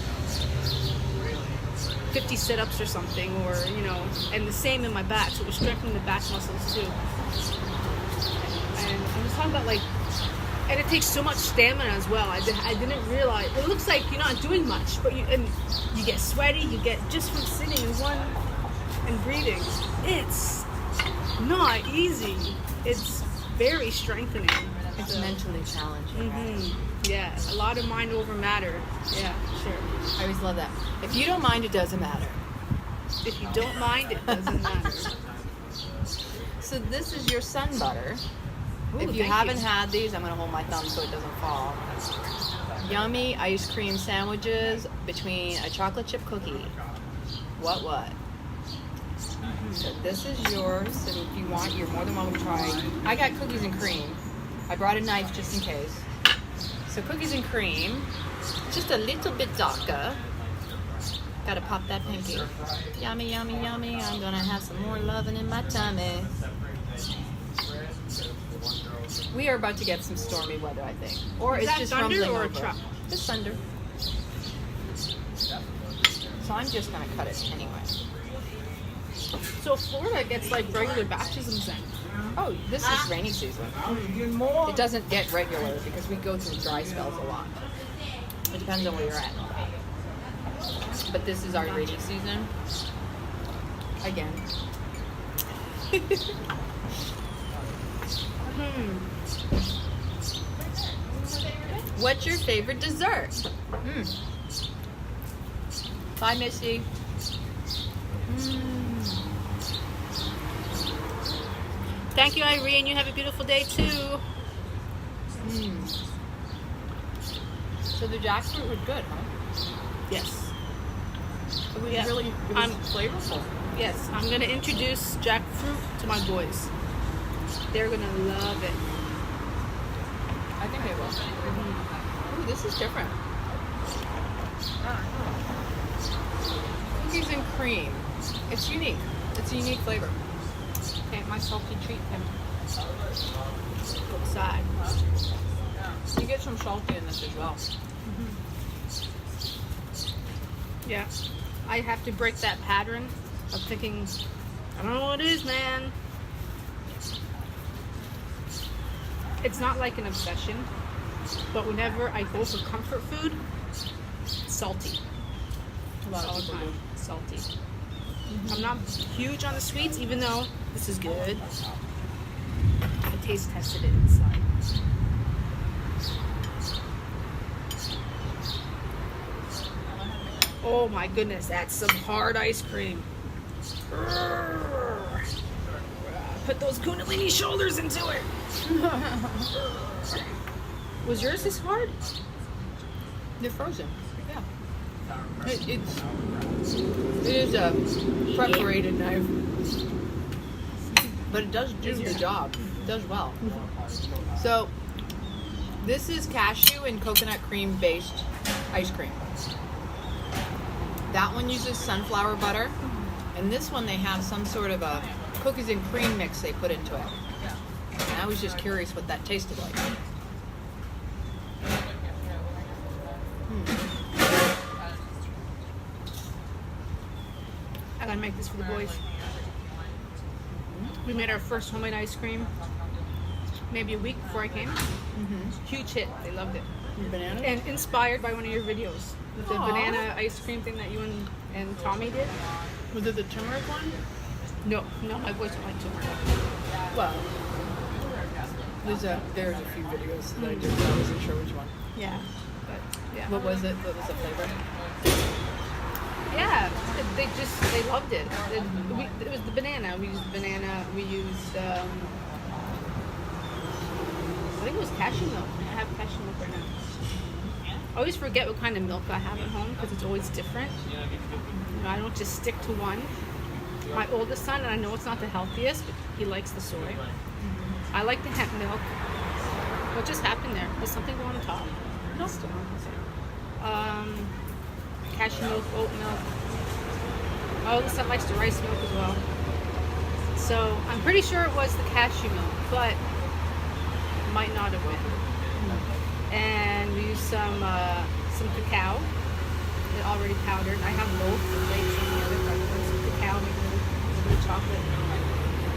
Speaker 2: 50 sit-ups or something, or and the same in my back, so it was strengthening the back muscles too. And I'm just talking about like, and it takes so much stamina as well. I didn't realize. It looks like you're not doing much, but you get sweaty. You get just from sitting in one and breathing. It's not easy. It's very strengthening.
Speaker 1: It's mentally challenging.
Speaker 2: Yeah, a lot of mind over matter. Yeah, sure.
Speaker 1: I always love that. If you don't mind, it doesn't matter.
Speaker 2: If you don't mind, it doesn't matter.
Speaker 1: So this is your sun butter.
Speaker 2: Ooh,
Speaker 1: If you
Speaker 2: thank
Speaker 1: haven't had these, I'm going to hold my thumb so it doesn't fall. Yummy ice cream sandwiches between a chocolate chip cookie. What? So this is yours. So if you want, you're more than welcome to try. I got cookies and cream. I brought a knife just in case. So cookies and cream, just a little bit darker. Gotta pop that pinky. Yummy, yummy, yummy. I'm gonna have some more loving in my tummy. We are about to get some stormy weather, I think. Or
Speaker 2: Is
Speaker 1: it's
Speaker 2: that
Speaker 1: just
Speaker 2: thunder
Speaker 1: rumbling
Speaker 2: or a
Speaker 1: over.
Speaker 2: truck?
Speaker 1: It's thunder. So I'm just gonna cut it anyway.
Speaker 2: So Florida gets like regular baptisms then.
Speaker 1: Oh, this is rainy season. It doesn't get regular because we go through dry spells a lot. It depends on where you're at. But this is our rainy season. Again. What's your favorite dessert? Bye, Missy.
Speaker 2: Thank you, Irene. You have a beautiful day too.
Speaker 1: So the jackfruit was good, huh?
Speaker 2: Yes.
Speaker 1: It was
Speaker 2: Yeah.
Speaker 1: really flavorful.
Speaker 2: Yes, I'm gonna introduce jackfruit to my boys. They're gonna love it.
Speaker 1: I think they will. Ooh, this is different. Cookies and cream. It's unique. It's a unique flavor.
Speaker 2: Okay, my salty treat. Looks sad.
Speaker 1: You get some salty in this as well.
Speaker 2: Yeah. I have to break that pattern of thinking, I don't know what it is, man. It's not like an obsession. But whenever I go for comfort food, salty.
Speaker 1: A lot
Speaker 2: All
Speaker 1: of
Speaker 2: the
Speaker 1: people
Speaker 2: time.
Speaker 1: do.
Speaker 2: Salty. I'm not huge on the sweets, even though this is good. I taste tested it inside. Oh my goodness, that's some hard ice cream. Put those Kundalini shoulders into it. Was yours this hard?
Speaker 1: They're frozen. Yeah. It is a perforated knife, but it does do the job. It does well. So this is cashew and coconut cream based ice cream. That one uses sunflower butter, and this one they have some sort of a cookies and cream mix they put into it. And I was just curious what that tasted like.
Speaker 2: I gotta make this for the boys. We made our first homemade ice cream maybe a week before I came. Huge hit. They loved it.
Speaker 1: Banana?
Speaker 2: And inspired by one of your videos. With the
Speaker 1: Aw.
Speaker 2: banana ice cream thing that you and Tommy did.
Speaker 1: Was it the turmeric one?
Speaker 2: No, my boys don't like turmeric.
Speaker 1: Well, there's a few videos that I did, but I wasn't sure which one.
Speaker 2: Yeah. But yeah.
Speaker 1: What was it? What was the flavor?
Speaker 2: Yeah. They loved it. It was the banana. We used banana. We used I think it was cashew milk. I have cashew milk right now. I always forget what kind of milk I have at home because it's always different. You know, I don't just stick to one. My oldest son, and I know it's not the healthiest, but he likes the soy. I like the hemp milk. What just happened there? Did something go on top? No. Cashew milk, oat milk. My oldest son likes the rice milk as well. So I'm pretty sure it was the cashew milk, but might not have been. And we used some cacao, already powdered. I have loaf and flakes and the other breakfast. Some cacao, maybe a little bit of chocolate.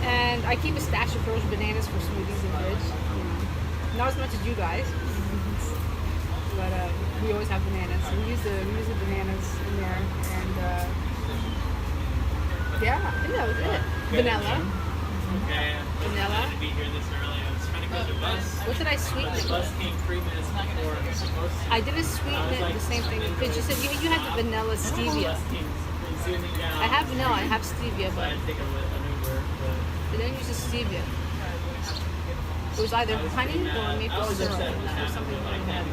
Speaker 2: And I keep a stash of frozen bananas for smoothies and fridge. You know. Not as much as you guys, but we always have bananas. So we use the bananas in there, and yeah, I think that was it. Vanilla.
Speaker 4: Okay.
Speaker 2: Vanilla.
Speaker 4: To be here this early. I was trying to go to bus.
Speaker 2: What did I sweeten it
Speaker 4: Bus
Speaker 2: with?
Speaker 4: came 3 minutes before I was supposed to.
Speaker 2: I didn't sweeten it the same thing because you said you had the vanilla stevia.
Speaker 4: Bus came zooming down.
Speaker 2: I have vanilla, I have stevia,
Speaker 4: So I
Speaker 2: but
Speaker 4: had to take an Uber.
Speaker 2: I didn't use the stevia. It was either honey or maple syrup or something like that.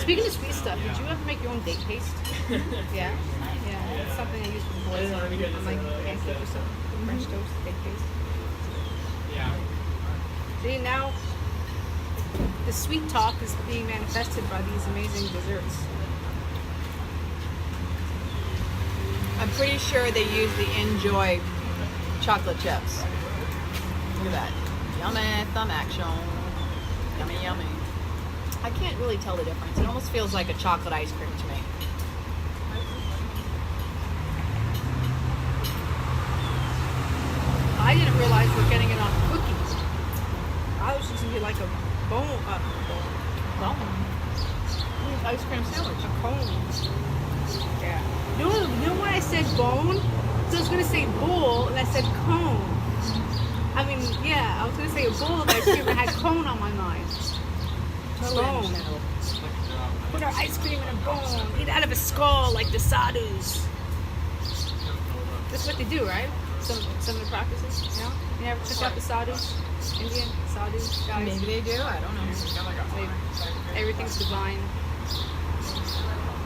Speaker 2: Speaking of sweet stuff, did you ever make your own date paste? Yeah. Yeah, it's something I use for the boys on like pancake or something. French toast, date paste.
Speaker 4: Yeah.
Speaker 2: See, now the sweet talk is being manifested by these amazing desserts.
Speaker 1: I'm pretty sure they use the Enjoy chocolate chips. Look at that. Yummy, thumb action. Yummy, yummy. I can't really tell the difference. It almost feels like a chocolate ice cream to me.
Speaker 2: I didn't realize we're getting it on cookies. I was just gonna get like a bone,
Speaker 1: Ice cream sandwich.
Speaker 2: a cone. Yeah. You know why I said bone? So I was gonna say bowl, and I said cone. I mean, yeah, I was gonna say a bowl of ice cream, and I had cone on my mind.
Speaker 1: Totally
Speaker 2: Bone.
Speaker 1: understandable.
Speaker 2: Put our ice cream in a bone. Eat out of a skull like the sadhus. That's what they do, right? Some of the practices, you know? You ever check out the sadhus? Indian sadhus guys?
Speaker 1: Maybe they do. I don't know.
Speaker 2: Everything's divine.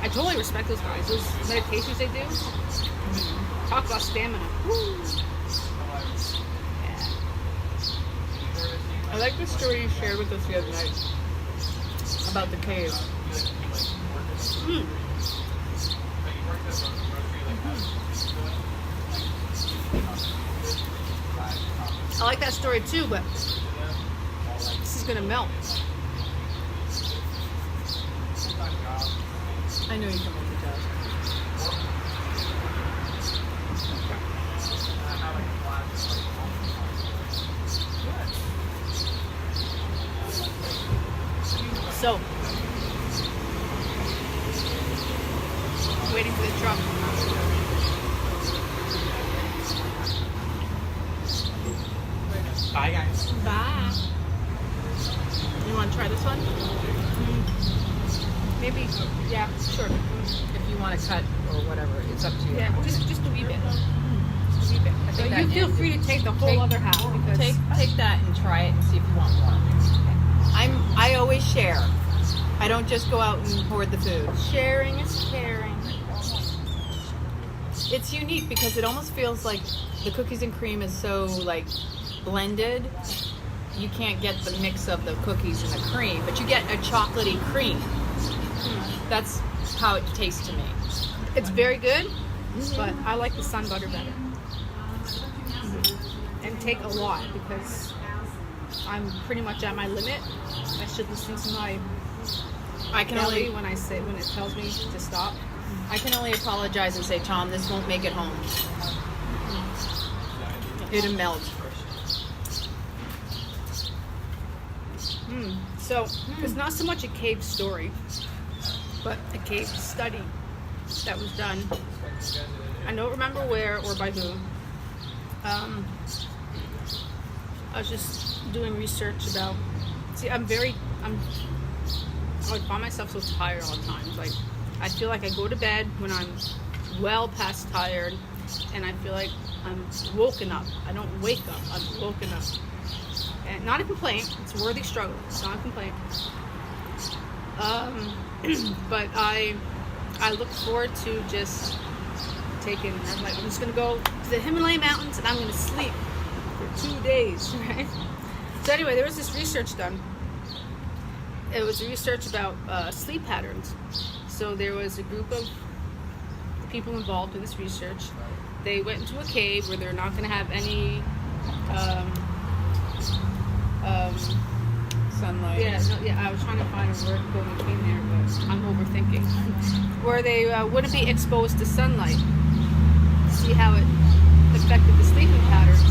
Speaker 2: I totally respect those guys. Those meditations they do. Talk about stamina. Woo. Yeah.
Speaker 1: I like the story you shared with us the other night about the cave.
Speaker 2: I like that story too, but this is gonna melt.
Speaker 1: I know you can multitask.
Speaker 2: So, waiting for the truck.
Speaker 3: Bye, guys.
Speaker 2: Bye. You want to try this one? Maybe. Yeah, sure.
Speaker 1: If you want to cut or whatever, it's up to you.
Speaker 2: Yeah, just a wee bit. Just a wee bit. So
Speaker 1: think
Speaker 2: you
Speaker 1: that
Speaker 2: feel
Speaker 1: ended-
Speaker 2: free to take the whole
Speaker 1: take-
Speaker 2: other half because
Speaker 1: Take that and try it and see if you want more. I always share. I don't just go out and hoard the food.
Speaker 2: sharing is caring.
Speaker 1: It's unique because it almost feels like the cookies and cream is so like blended. You can't get the mix of the cookies and the cream, but you get a chocolatey cream. That's how it tastes to me.
Speaker 2: It's very good, but I like the sun butter better. And take a lot because I'm pretty much at my limit. I should listen to my
Speaker 1: I can
Speaker 2: belly
Speaker 1: only
Speaker 2: when it tells me to stop.
Speaker 1: I can only apologize and say, Tom, this won't make it home. It'll melt.
Speaker 2: So it's not so much a cave story, but a cave study that was done. I don't remember where or by who. I was just doing research about. See, I would find myself so tired all the time. Like, I feel like I go to bed when I'm well past tired, and I feel like I'm woken up. I don't wake up. I'm woken up. And not a complaint. It's a worthy struggle. It's not a complaint. But I look forward to just taking. I'm like, I'm just gonna go to the Himalayan mountains and I'm gonna sleep for 2 days, right? So anyway, there was this research done. It was research about sleep patterns. So there was a group of people involved in this research. They went into a cave where they're not going to have any
Speaker 1: Sunlight.
Speaker 2: I was trying to find a word to go in between there, but I'm overthinking. Where they wouldn't be exposed to sunlight. See how it affected the sleeping patterns.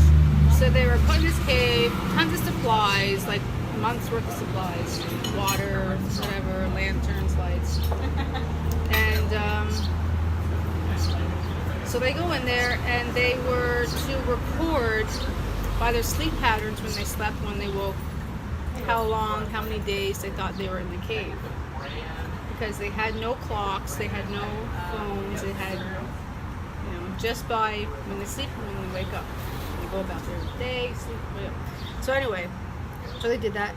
Speaker 2: So they were put in this cave, tons of supplies, like months worth of supplies, water, whatever, lanterns, lights, and so they go in there and they were to record by their sleep patterns when they slept, when they woke, how long, how many days they thought they were in the cave, because they had no clocks, they had no phones, they had, just by when they sleep and when they wake up, they go about their day, sleep, wake up. So anyway. So they did that,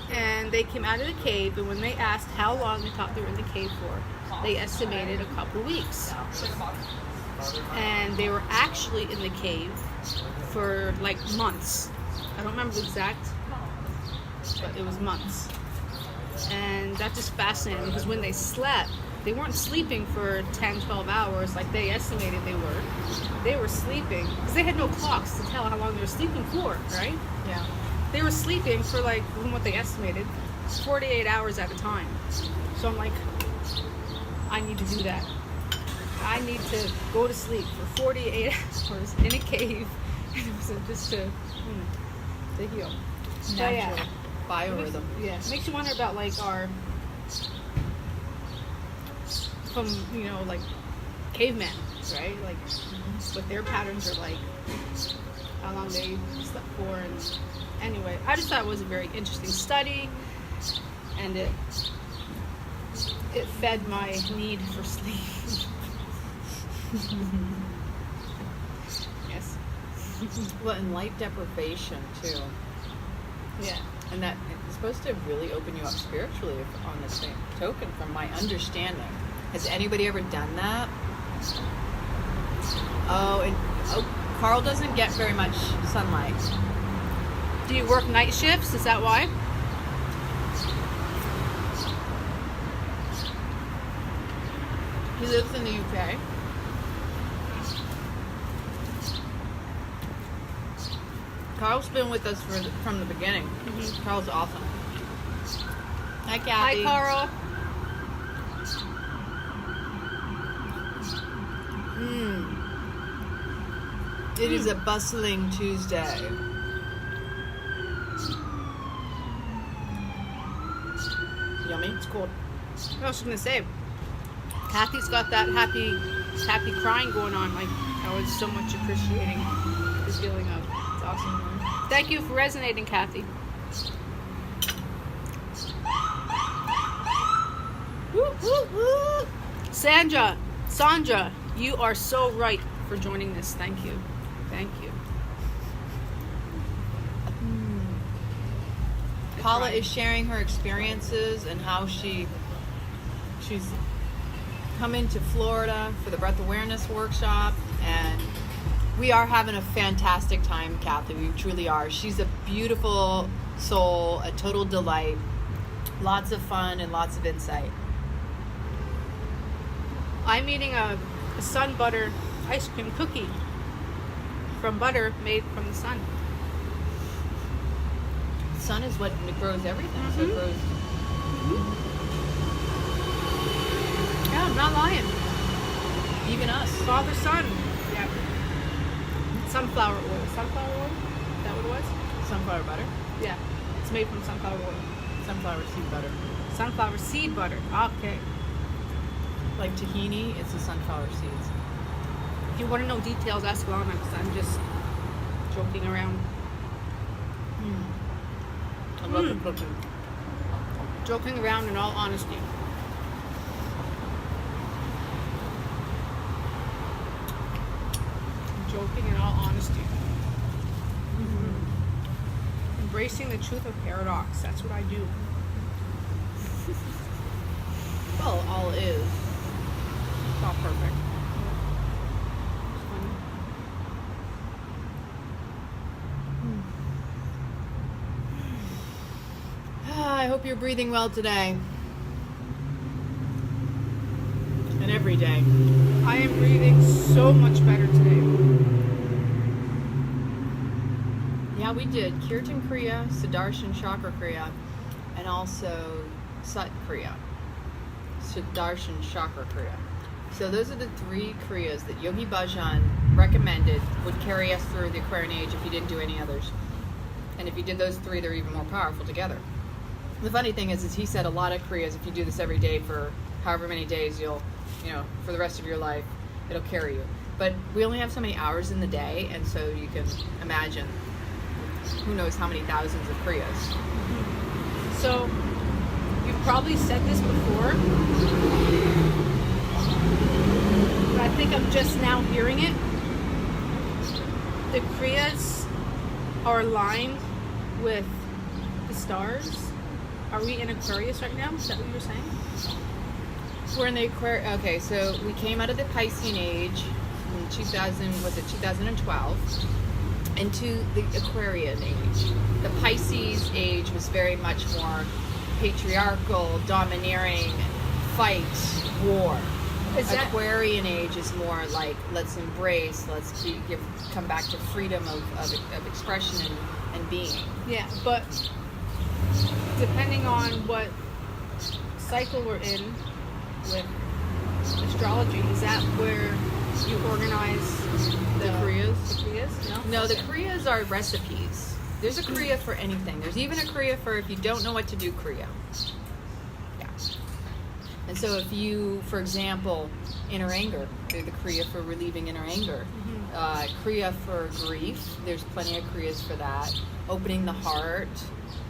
Speaker 2: and they came out of the cave, and when they asked how long they thought they were in the cave for, they estimated a couple weeks. And they were actually in the cave for like months. I don't remember the exact, but it was months. And that's just fascinating because when they slept, they weren't sleeping for 10, 12 hours like they estimated they were. They were sleeping because they had no clocks to tell how long they were sleeping for, right?
Speaker 1: Yeah.
Speaker 2: They were sleeping for like, from what they estimated, 48 hours at a time. So I'm like, I need to do that. I need to go to sleep for 48 hours in a cave, just to heal. So, yeah.
Speaker 1: Natural biorhythm.
Speaker 2: Yeah, it makes you wonder about like our, from like cavemen, right? Like what their patterns are like, how long they slept for, and anyway, I just thought it was a very interesting study, and it fed my need for sleep. Yes.
Speaker 1: Well, and light deprivation too.
Speaker 2: Yeah.
Speaker 1: And that it's supposed to really open you up spiritually on the same token, from my understanding. Has anybody ever done that? Carl doesn't get very much sunlight.
Speaker 2: Do you work night shifts? Is that why?
Speaker 1: He lives in the UK. Carl's been with us from the beginning.
Speaker 2: Mm-hmm.
Speaker 1: Carl's awesome. Hi,
Speaker 2: Hi,
Speaker 1: Kathy.
Speaker 2: Carl.
Speaker 1: It is a bustling Tuesday.
Speaker 2: cold. What else was I gonna say? Kathy's got that happy crying going on. Like I was so much appreciating the feeling of. It's awesome. Thank you for resonating, Kathy. Woo, woo, woo. Sandra, you are so right for joining this. Thank you. Thank you.
Speaker 1: Paula is sharing her experiences and how she's come into Florida for the breath awareness workshop, and we are having a fantastic time, Kathy. We truly are. She's a beautiful soul, a total delight, lots of fun and lots of insight.
Speaker 2: I'm eating a sun butter ice cream cookie from butter made from the sun.
Speaker 1: The sun is what grows everything, so it grows.
Speaker 2: Yeah, I'm not lying.
Speaker 1: Even us.
Speaker 2: Father, son. Yeah. Sunflower oil. Sunflower oil? Is that what it was?
Speaker 1: Sunflower butter.
Speaker 2: Yeah. It's made from sunflower oil.
Speaker 1: Sunflower seed butter.
Speaker 2: Sunflower seed butter. Okay.
Speaker 1: Like tahini, it's the sunflower seeds.
Speaker 2: If you want to know details, ask Lana, because I'm just joking around.
Speaker 1: I love the cooking.
Speaker 2: Joking around in all honesty. Joking in all honesty. Embracing the truth of paradox. That's what I do.
Speaker 1: Well, all is.
Speaker 2: It's all perfect. It's funny.
Speaker 1: I hope you're breathing well today. And every day.
Speaker 2: I am breathing so much better today.
Speaker 1: Yeah, we did Kirtan Kriya, Sudarshan Chakra Kriya, and also Sat Kriya. Sudarshan Chakra Kriya. So those are the 3 Kriyas that Yogi Bhajan recommended would carry us through the Aquarian age if you didn't do any others. And if you did those 3, they're even more powerful together. The funny thing is he said a lot of Kriyas, if you do this every day for however many days, you'll, for the rest of your life, it'll carry you. But we only have so many hours in the day, and so you can imagine who knows how many thousands of Kriyas.
Speaker 2: So, you've probably said this before, but I think I'm just now hearing it. The Kriyas are aligned with the stars. Are we in Aquarius right now? Is that what you were saying?
Speaker 1: We're in the Aquarius. Okay, so we came out of the Piscean age in 2012 into the Aquarian age. The Pisces age was very much more patriarchal, domineering, fight, war. Aquarian age is more like let's embrace, come back to freedom of expression and being.
Speaker 2: Yeah, but depending on what cycle we're in with astrology, is that where you organize
Speaker 1: The Kriyas?
Speaker 2: The Kriyas?
Speaker 1: No, the Kriyas are recipes. There's a Kriya for anything. There's even a Kriya for if you don't know what to do, Kriya. Yeah. And so if you, for example, inner anger, there's the Kriya for relieving inner anger. Kriya for grief, there's plenty of Kriyas for that. Opening the heart,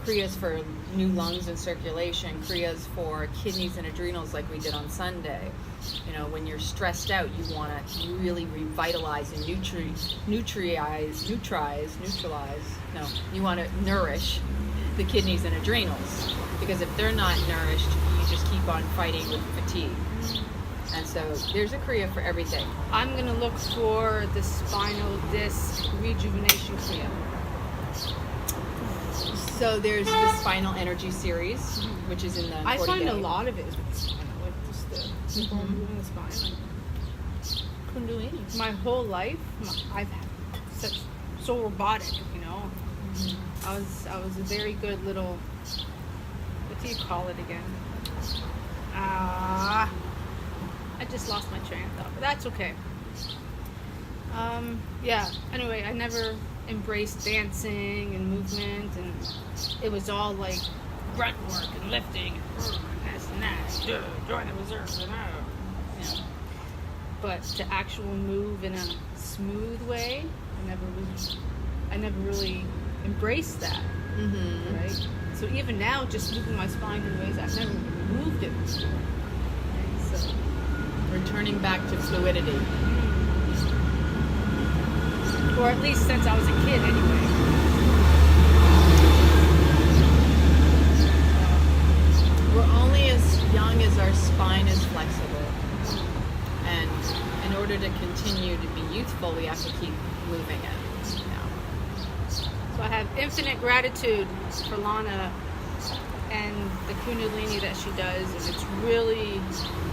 Speaker 1: Kriyas for new lungs and circulation, Kriyas for kidneys and adrenals like we did on Sunday. When you're stressed out, you want to really revitalize and neutralize. No, you want to nourish the kidneys and adrenals, because if they're not nourished, you just keep on fighting with fatigue. And so there's a Kriya for everything.
Speaker 2: I'm going to look for the spinal disc rejuvenation Kriya.
Speaker 1: So there's the spinal energy series, which is in the 40
Speaker 2: I find
Speaker 1: day.
Speaker 2: a lot of it is with the spinal, like just the moving the spine.
Speaker 1: Kundalini.
Speaker 2: My whole life, I've had so robotic, I was a very good little, what do you call it again? I just lost my train of thought, but that's okay. Yeah, anyway, I never embraced dancing and movement, and it was all like breath work and lifting and join the reserves, but to actual move in a smooth way, I never really embraced that.
Speaker 1: Mm-hmm.
Speaker 2: Right? So even now, just moving my spine in ways I've never moved it before. Right? So
Speaker 1: Returning back to fluidity.
Speaker 2: or at least since I was a kid anyway.
Speaker 1: We're only as young as our spine is flexible. And in order to continue to be youthful, we have to keep moving it.
Speaker 2: So I have infinite gratitude for Lana and the Kundalini that she does, and it's really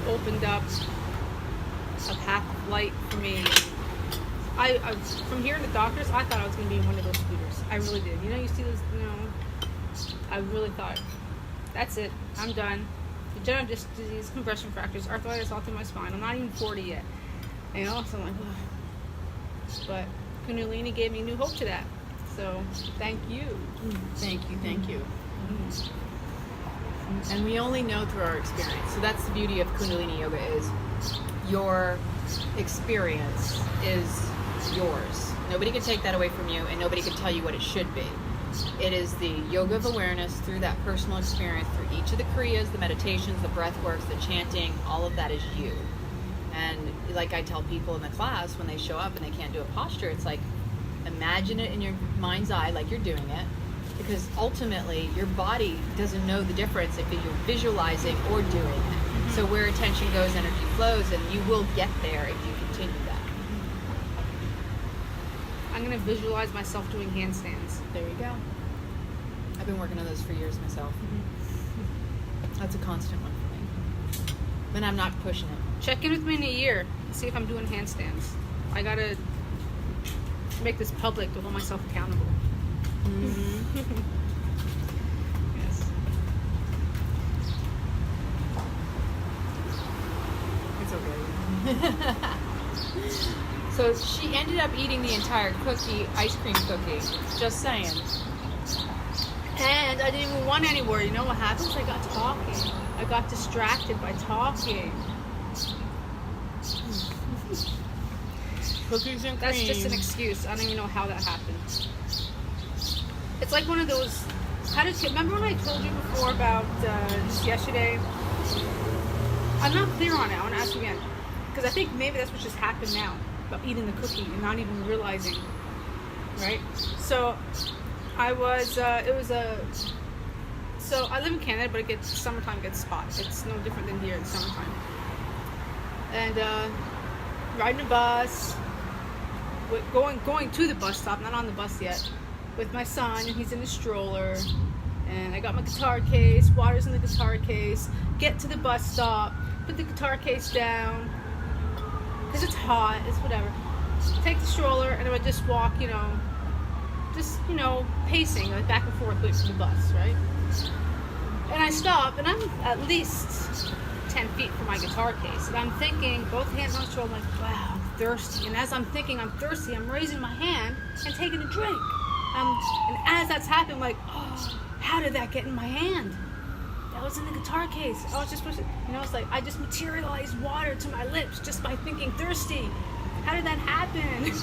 Speaker 2: opened up a path of light for me. I from hearing the doctors, I thought I was going to be in one of those scooters. I really did. You know, you see those, I really thought, that's it, I'm done. Degenerative disc disease, compression fractures, arthritis all through my spine. I'm not even 40 yet. So I'm like, ugh. But Kundalini gave me new hope to that. So thank you.
Speaker 1: Thank you. And we only know through our experience. So that's the beauty of Kundalini Yoga, is your experience is yours. Nobody can take that away from you, and nobody can tell you what it should be. It is the yoga of awareness through that personal experience, through each of the kriyas, the meditations, the breath works, the chanting, all of that is you. And like I tell people in the class when they show up and they can't do a posture, it's like, imagine it in your mind's eye like you're doing it, because ultimately your body doesn't know the difference if you're visualizing or doing it. Mm-hmm. So where attention goes, energy flows, and you will get there if you continue that.
Speaker 2: I'm going to visualize myself doing handstands.
Speaker 1: There you go. I've been working on those for years myself. Mm-hmm. That's a constant one for me. But I'm not pushing it.
Speaker 2: Check in with me in a year. See if I'm doing handstands. I got to make this public to hold myself accountable.
Speaker 1: Mm-hmm.
Speaker 2: Yes.
Speaker 1: It's okay. So she ended up eating the entire ice cream cookie. Just saying.
Speaker 2: And I didn't even want anywhere. You know what happens? I got talking. I got distracted by talking.
Speaker 1: Cookies and cream.
Speaker 2: That's just an excuse. I don't even know how that happened. It's like one of those. Remember when I told you before about just yesterday? I'm not clear on it. I want to ask you again, because I think maybe that's what just happened now, about eating the cookie and not even realizing, right? So I was. So I live in Canada, but summertime gets spots. It's no different than here in summertime. And riding a bus, going to the bus stop, not on the bus yet, with my son, and he's in the stroller, and I got my guitar case, water's in the guitar case, get to the bus stop, put the guitar case down, because it's hot, it's whatever, take the stroller, and I would just walk, pacing, like back and forth waiting for the bus, right? And I stop, and I'm at least 10 feet from my guitar case, and I'm thinking, both hands on the stroller, I'm like, wow, I'm thirsty, and as I'm thinking I'm thirsty, I'm raising my hand and taking a drink. And as that's happening, I'm like, oh, how did that get in my hand? That was in the guitar case. I was just supposed to, it's like I just materialized water to my lips just by thinking thirsty. How did that happen?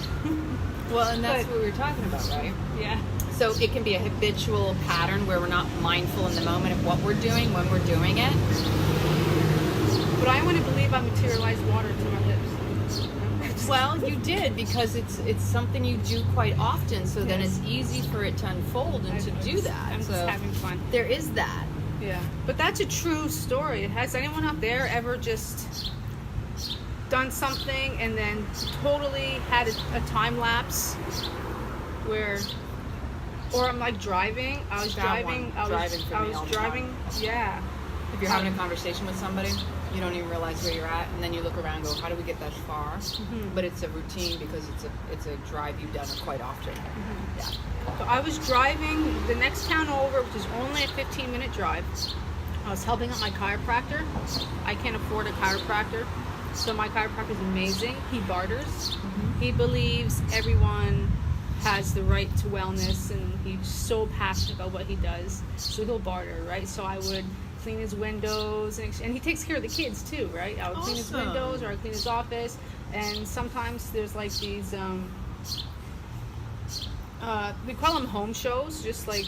Speaker 1: Well, and that's what we were talking about, right?
Speaker 2: Yeah.
Speaker 1: So it can be a habitual pattern where we're not mindful in the moment of what we're doing when we're doing it.
Speaker 2: But I want to believe I materialized water to my lips.
Speaker 1: Well, you did, because it's something you do quite often, so then it's easy for it to unfold and to do that.
Speaker 2: I'm just having fun.
Speaker 1: There is that.
Speaker 2: Yeah. But that's a true story. Has anyone out there ever just done something and then totally had a time lapse where, or I'm like driving, I was driving, yeah.
Speaker 1: If you're having a conversation with somebody, you don't even realize where you're at, and then you look around and go, how do we get that far? Mm-hmm. But it's a routine because it's a drive you've done quite often. Mm-hmm. Yeah.
Speaker 2: So I was driving the next town over, which is only a 15-minute drive. I was helping out my chiropractor. I can't afford a chiropractor, so my chiropractor is amazing. He barters. Mm-hmm. He believes everyone has the right to wellness, and he's so passionate about what he does. So he'll barter, right? So I would clean his windows, and he takes care of the kids too, right? I would clean his
Speaker 1: Awesome.
Speaker 2: windows, or I would clean his office, and sometimes there's like these, we call them home shows, just like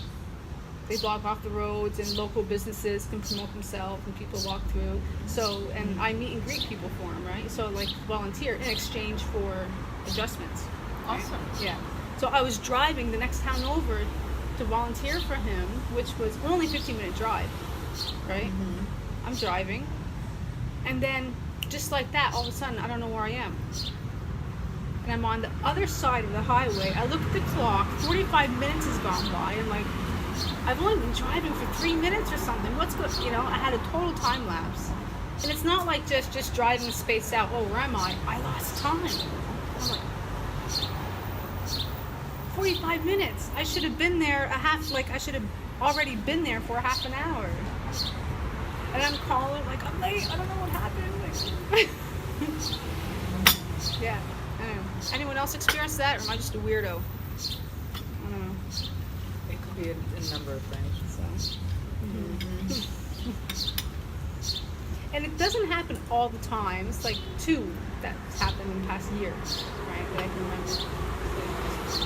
Speaker 2: they block off the roads and local businesses can promote themselves and people walk through. So, and I meet and greet people for him, right? So like volunteer in exchange for adjustments. right?
Speaker 1: Awesome.
Speaker 2: Yeah. So I was driving the next town over to volunteer for him, which was only 15-minute drive, right?
Speaker 1: Mm-hmm.
Speaker 2: I'm driving, and then just like that, all of a sudden, I don't know where I am. And I'm on the other side of the highway. I look at the clock, 45 minutes has gone by. I'm like, I've only been driving for 3 minutes or something. What's good? You know, I had a total time lapse. And it's not like just driving spaced out, oh, where am I? I lost time. I'm like, 45 minutes. I should have been there I should have already been there for half an hour. And I'm calling, like, I'm late. I don't know what happened. Like, yeah. I don't know. Anyone else experience that, or am I just a weirdo? I don't know.
Speaker 1: It could be a number of things.
Speaker 2: So. And it doesn't happen all the time. It's like 2 that's happened in the past year, right? That I can remember. So,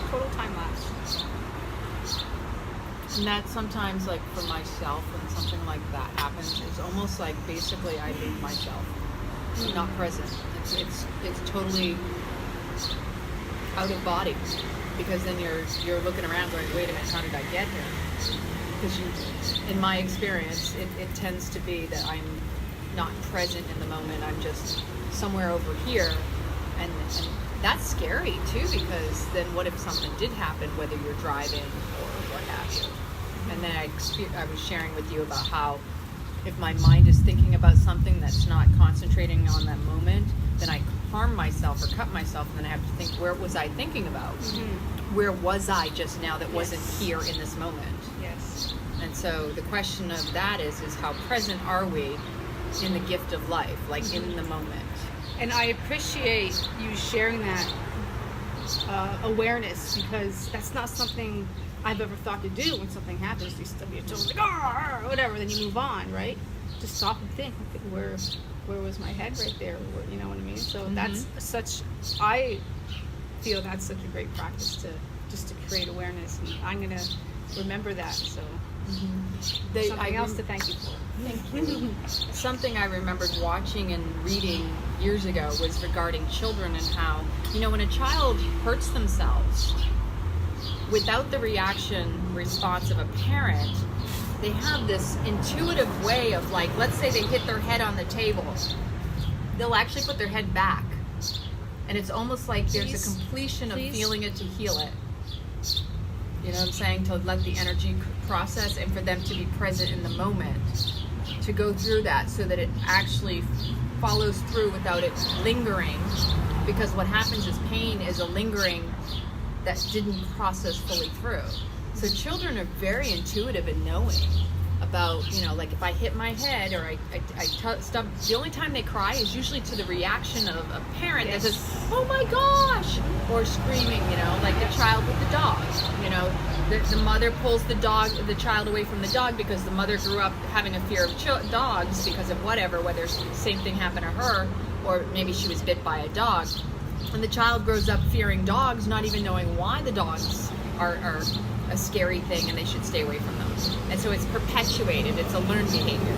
Speaker 2: total time lapse.
Speaker 1: And that sometimes, like for myself, when something like that happens, it's almost like basically I leave myself. I'm not present. It's totally out of body, because then you're looking around going, wait a minute, how did I get here? Because in my experience, it tends to be that I'm not present in the moment. I'm just somewhere over here, and that's scary too, because then what if something did happen, whether you're driving or what have you? And then I was sharing with you about how if my mind is thinking about something that's not concentrating on that moment, then I harm myself or cut myself, and then I have to think, where was I thinking about?
Speaker 2: Mm-hmm.
Speaker 1: Where was I just now that wasn't
Speaker 2: Yes.
Speaker 1: here in this moment?
Speaker 2: Yes.
Speaker 1: And so the question of that is how present are we in the gift of life, like in the moment?
Speaker 2: And I appreciate you sharing that awareness, because that's not something I've ever thought to do when something happens. You stub your toe, like, or whatever, then you move on, right? Just stop and think, okay, where was my head right there? You know what I mean? So that's I feel that's such a great practice to create awareness, and I'm gonna remember that. So something else to thank you for.
Speaker 1: Thank you. Something I remembered watching and reading years ago was regarding children, and how, when a child hurts themselves, without the response of a parent, they have this intuitive way of, like, let's say they hit their head on the table, they'll actually put their head back, and it's almost like there's a completion of feeling it to heal it. You know what I'm saying? To let the energy process, and for them to be present in the moment, to go through that so that it actually follows through without it lingering, because what happens is pain is a lingering that didn't process fully through. So children are very intuitive in knowing about, like if I hit my head or I stub. The only time they cry is usually to the reaction of a parent that says, oh my gosh, or screaming, like the child with the dog. The mother pulls the child away from the dog because the mother grew up having a fear of dogs because of whether the same thing happened to her, or maybe she was bit by a dog. And the child grows up fearing dogs, not even knowing why the dogs are a scary thing and they should stay away from them. And so it's perpetuated. It's a learned behavior.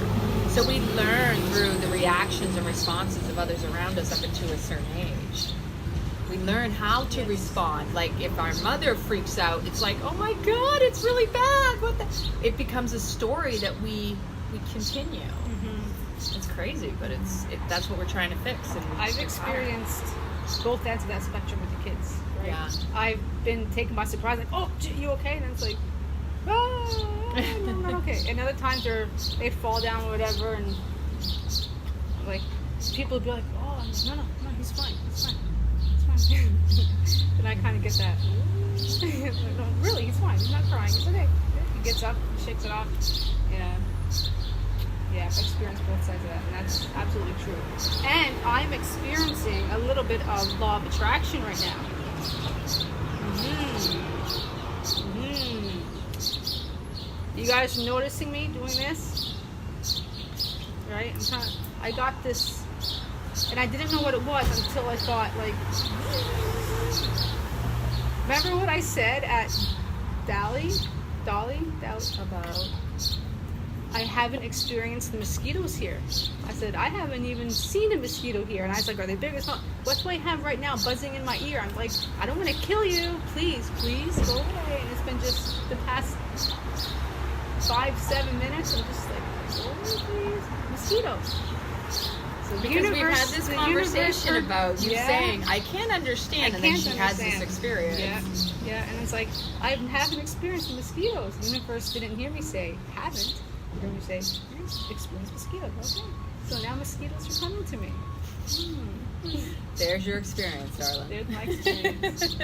Speaker 1: So we learn through the reactions and responses of others around us up until a certain age. We learn how to respond. Like if our mother freaks out, it's like, oh my God, it's really bad. It becomes a story that we continue.
Speaker 2: Mm-hmm.
Speaker 1: It's crazy, but that's what we're trying to fix. And
Speaker 2: I've experienced both ends of that spectrum with the kids. Right?
Speaker 1: Yeah.
Speaker 2: I've been taken by surprise, like, oh, you okay? And then it's like, no, I'm not okay. And other times they fall down or whatever, and like people would be like, oh, no, he's fine. And I kind of get that. Like, no, really, he's fine. He's not crying. He's okay. He gets up, shakes it off. Yeah, I've experienced both sides of that, and that's absolutely true. And I'm experiencing a little bit of law of attraction right now. You guys noticing me doing this? right? I got this, and I didn't know what it was until I thought, like, remember what I said at Dolly?
Speaker 1: About
Speaker 2: I haven't experienced the mosquitoes here. I said, I haven't even seen a mosquito here. And I was like, are they big or small? What do I have right now buzzing in my ear? I'm like, I don't want to kill you. Please go away. And it's been just the past 5-7 minutes. I'm just like, go away, please. Mosquitoes. So the
Speaker 1: because we've had
Speaker 2: universe-
Speaker 1: this
Speaker 2: the
Speaker 1: conversation
Speaker 2: universe-
Speaker 1: about you
Speaker 2: Yeah.
Speaker 1: saying, I can't understand,
Speaker 2: I
Speaker 1: and then
Speaker 2: can't
Speaker 1: she has this
Speaker 2: understand.
Speaker 1: experience.
Speaker 2: Yeah, and it's like, I haven't experienced mosquitoes. The universe didn't hear me say, haven't. You heard me say, experienced mosquitoes. Okay. So now mosquitoes are coming to me.
Speaker 1: There's your experience, darling.
Speaker 2: There's my experience.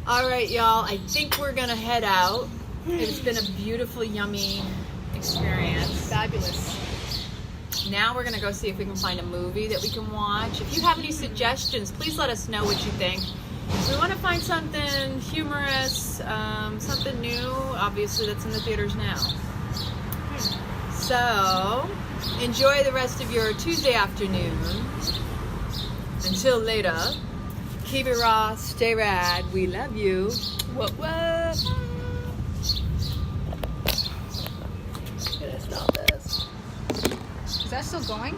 Speaker 1: All right, y'all. I think we're gonna head out. It's been a beautiful, yummy experience.
Speaker 2: Fabulous.
Speaker 1: Now we're gonna go see if we can find a movie that we can watch. If you have any suggestions, please let us know what you think. We want to find something humorous, something new, obviously, that's in the theaters now. So, enjoy the rest of your Tuesday afternoon. Until later, keep it raw, stay rad. We love you.
Speaker 2: What?
Speaker 1: Gonna stop this.
Speaker 2: Is that still going?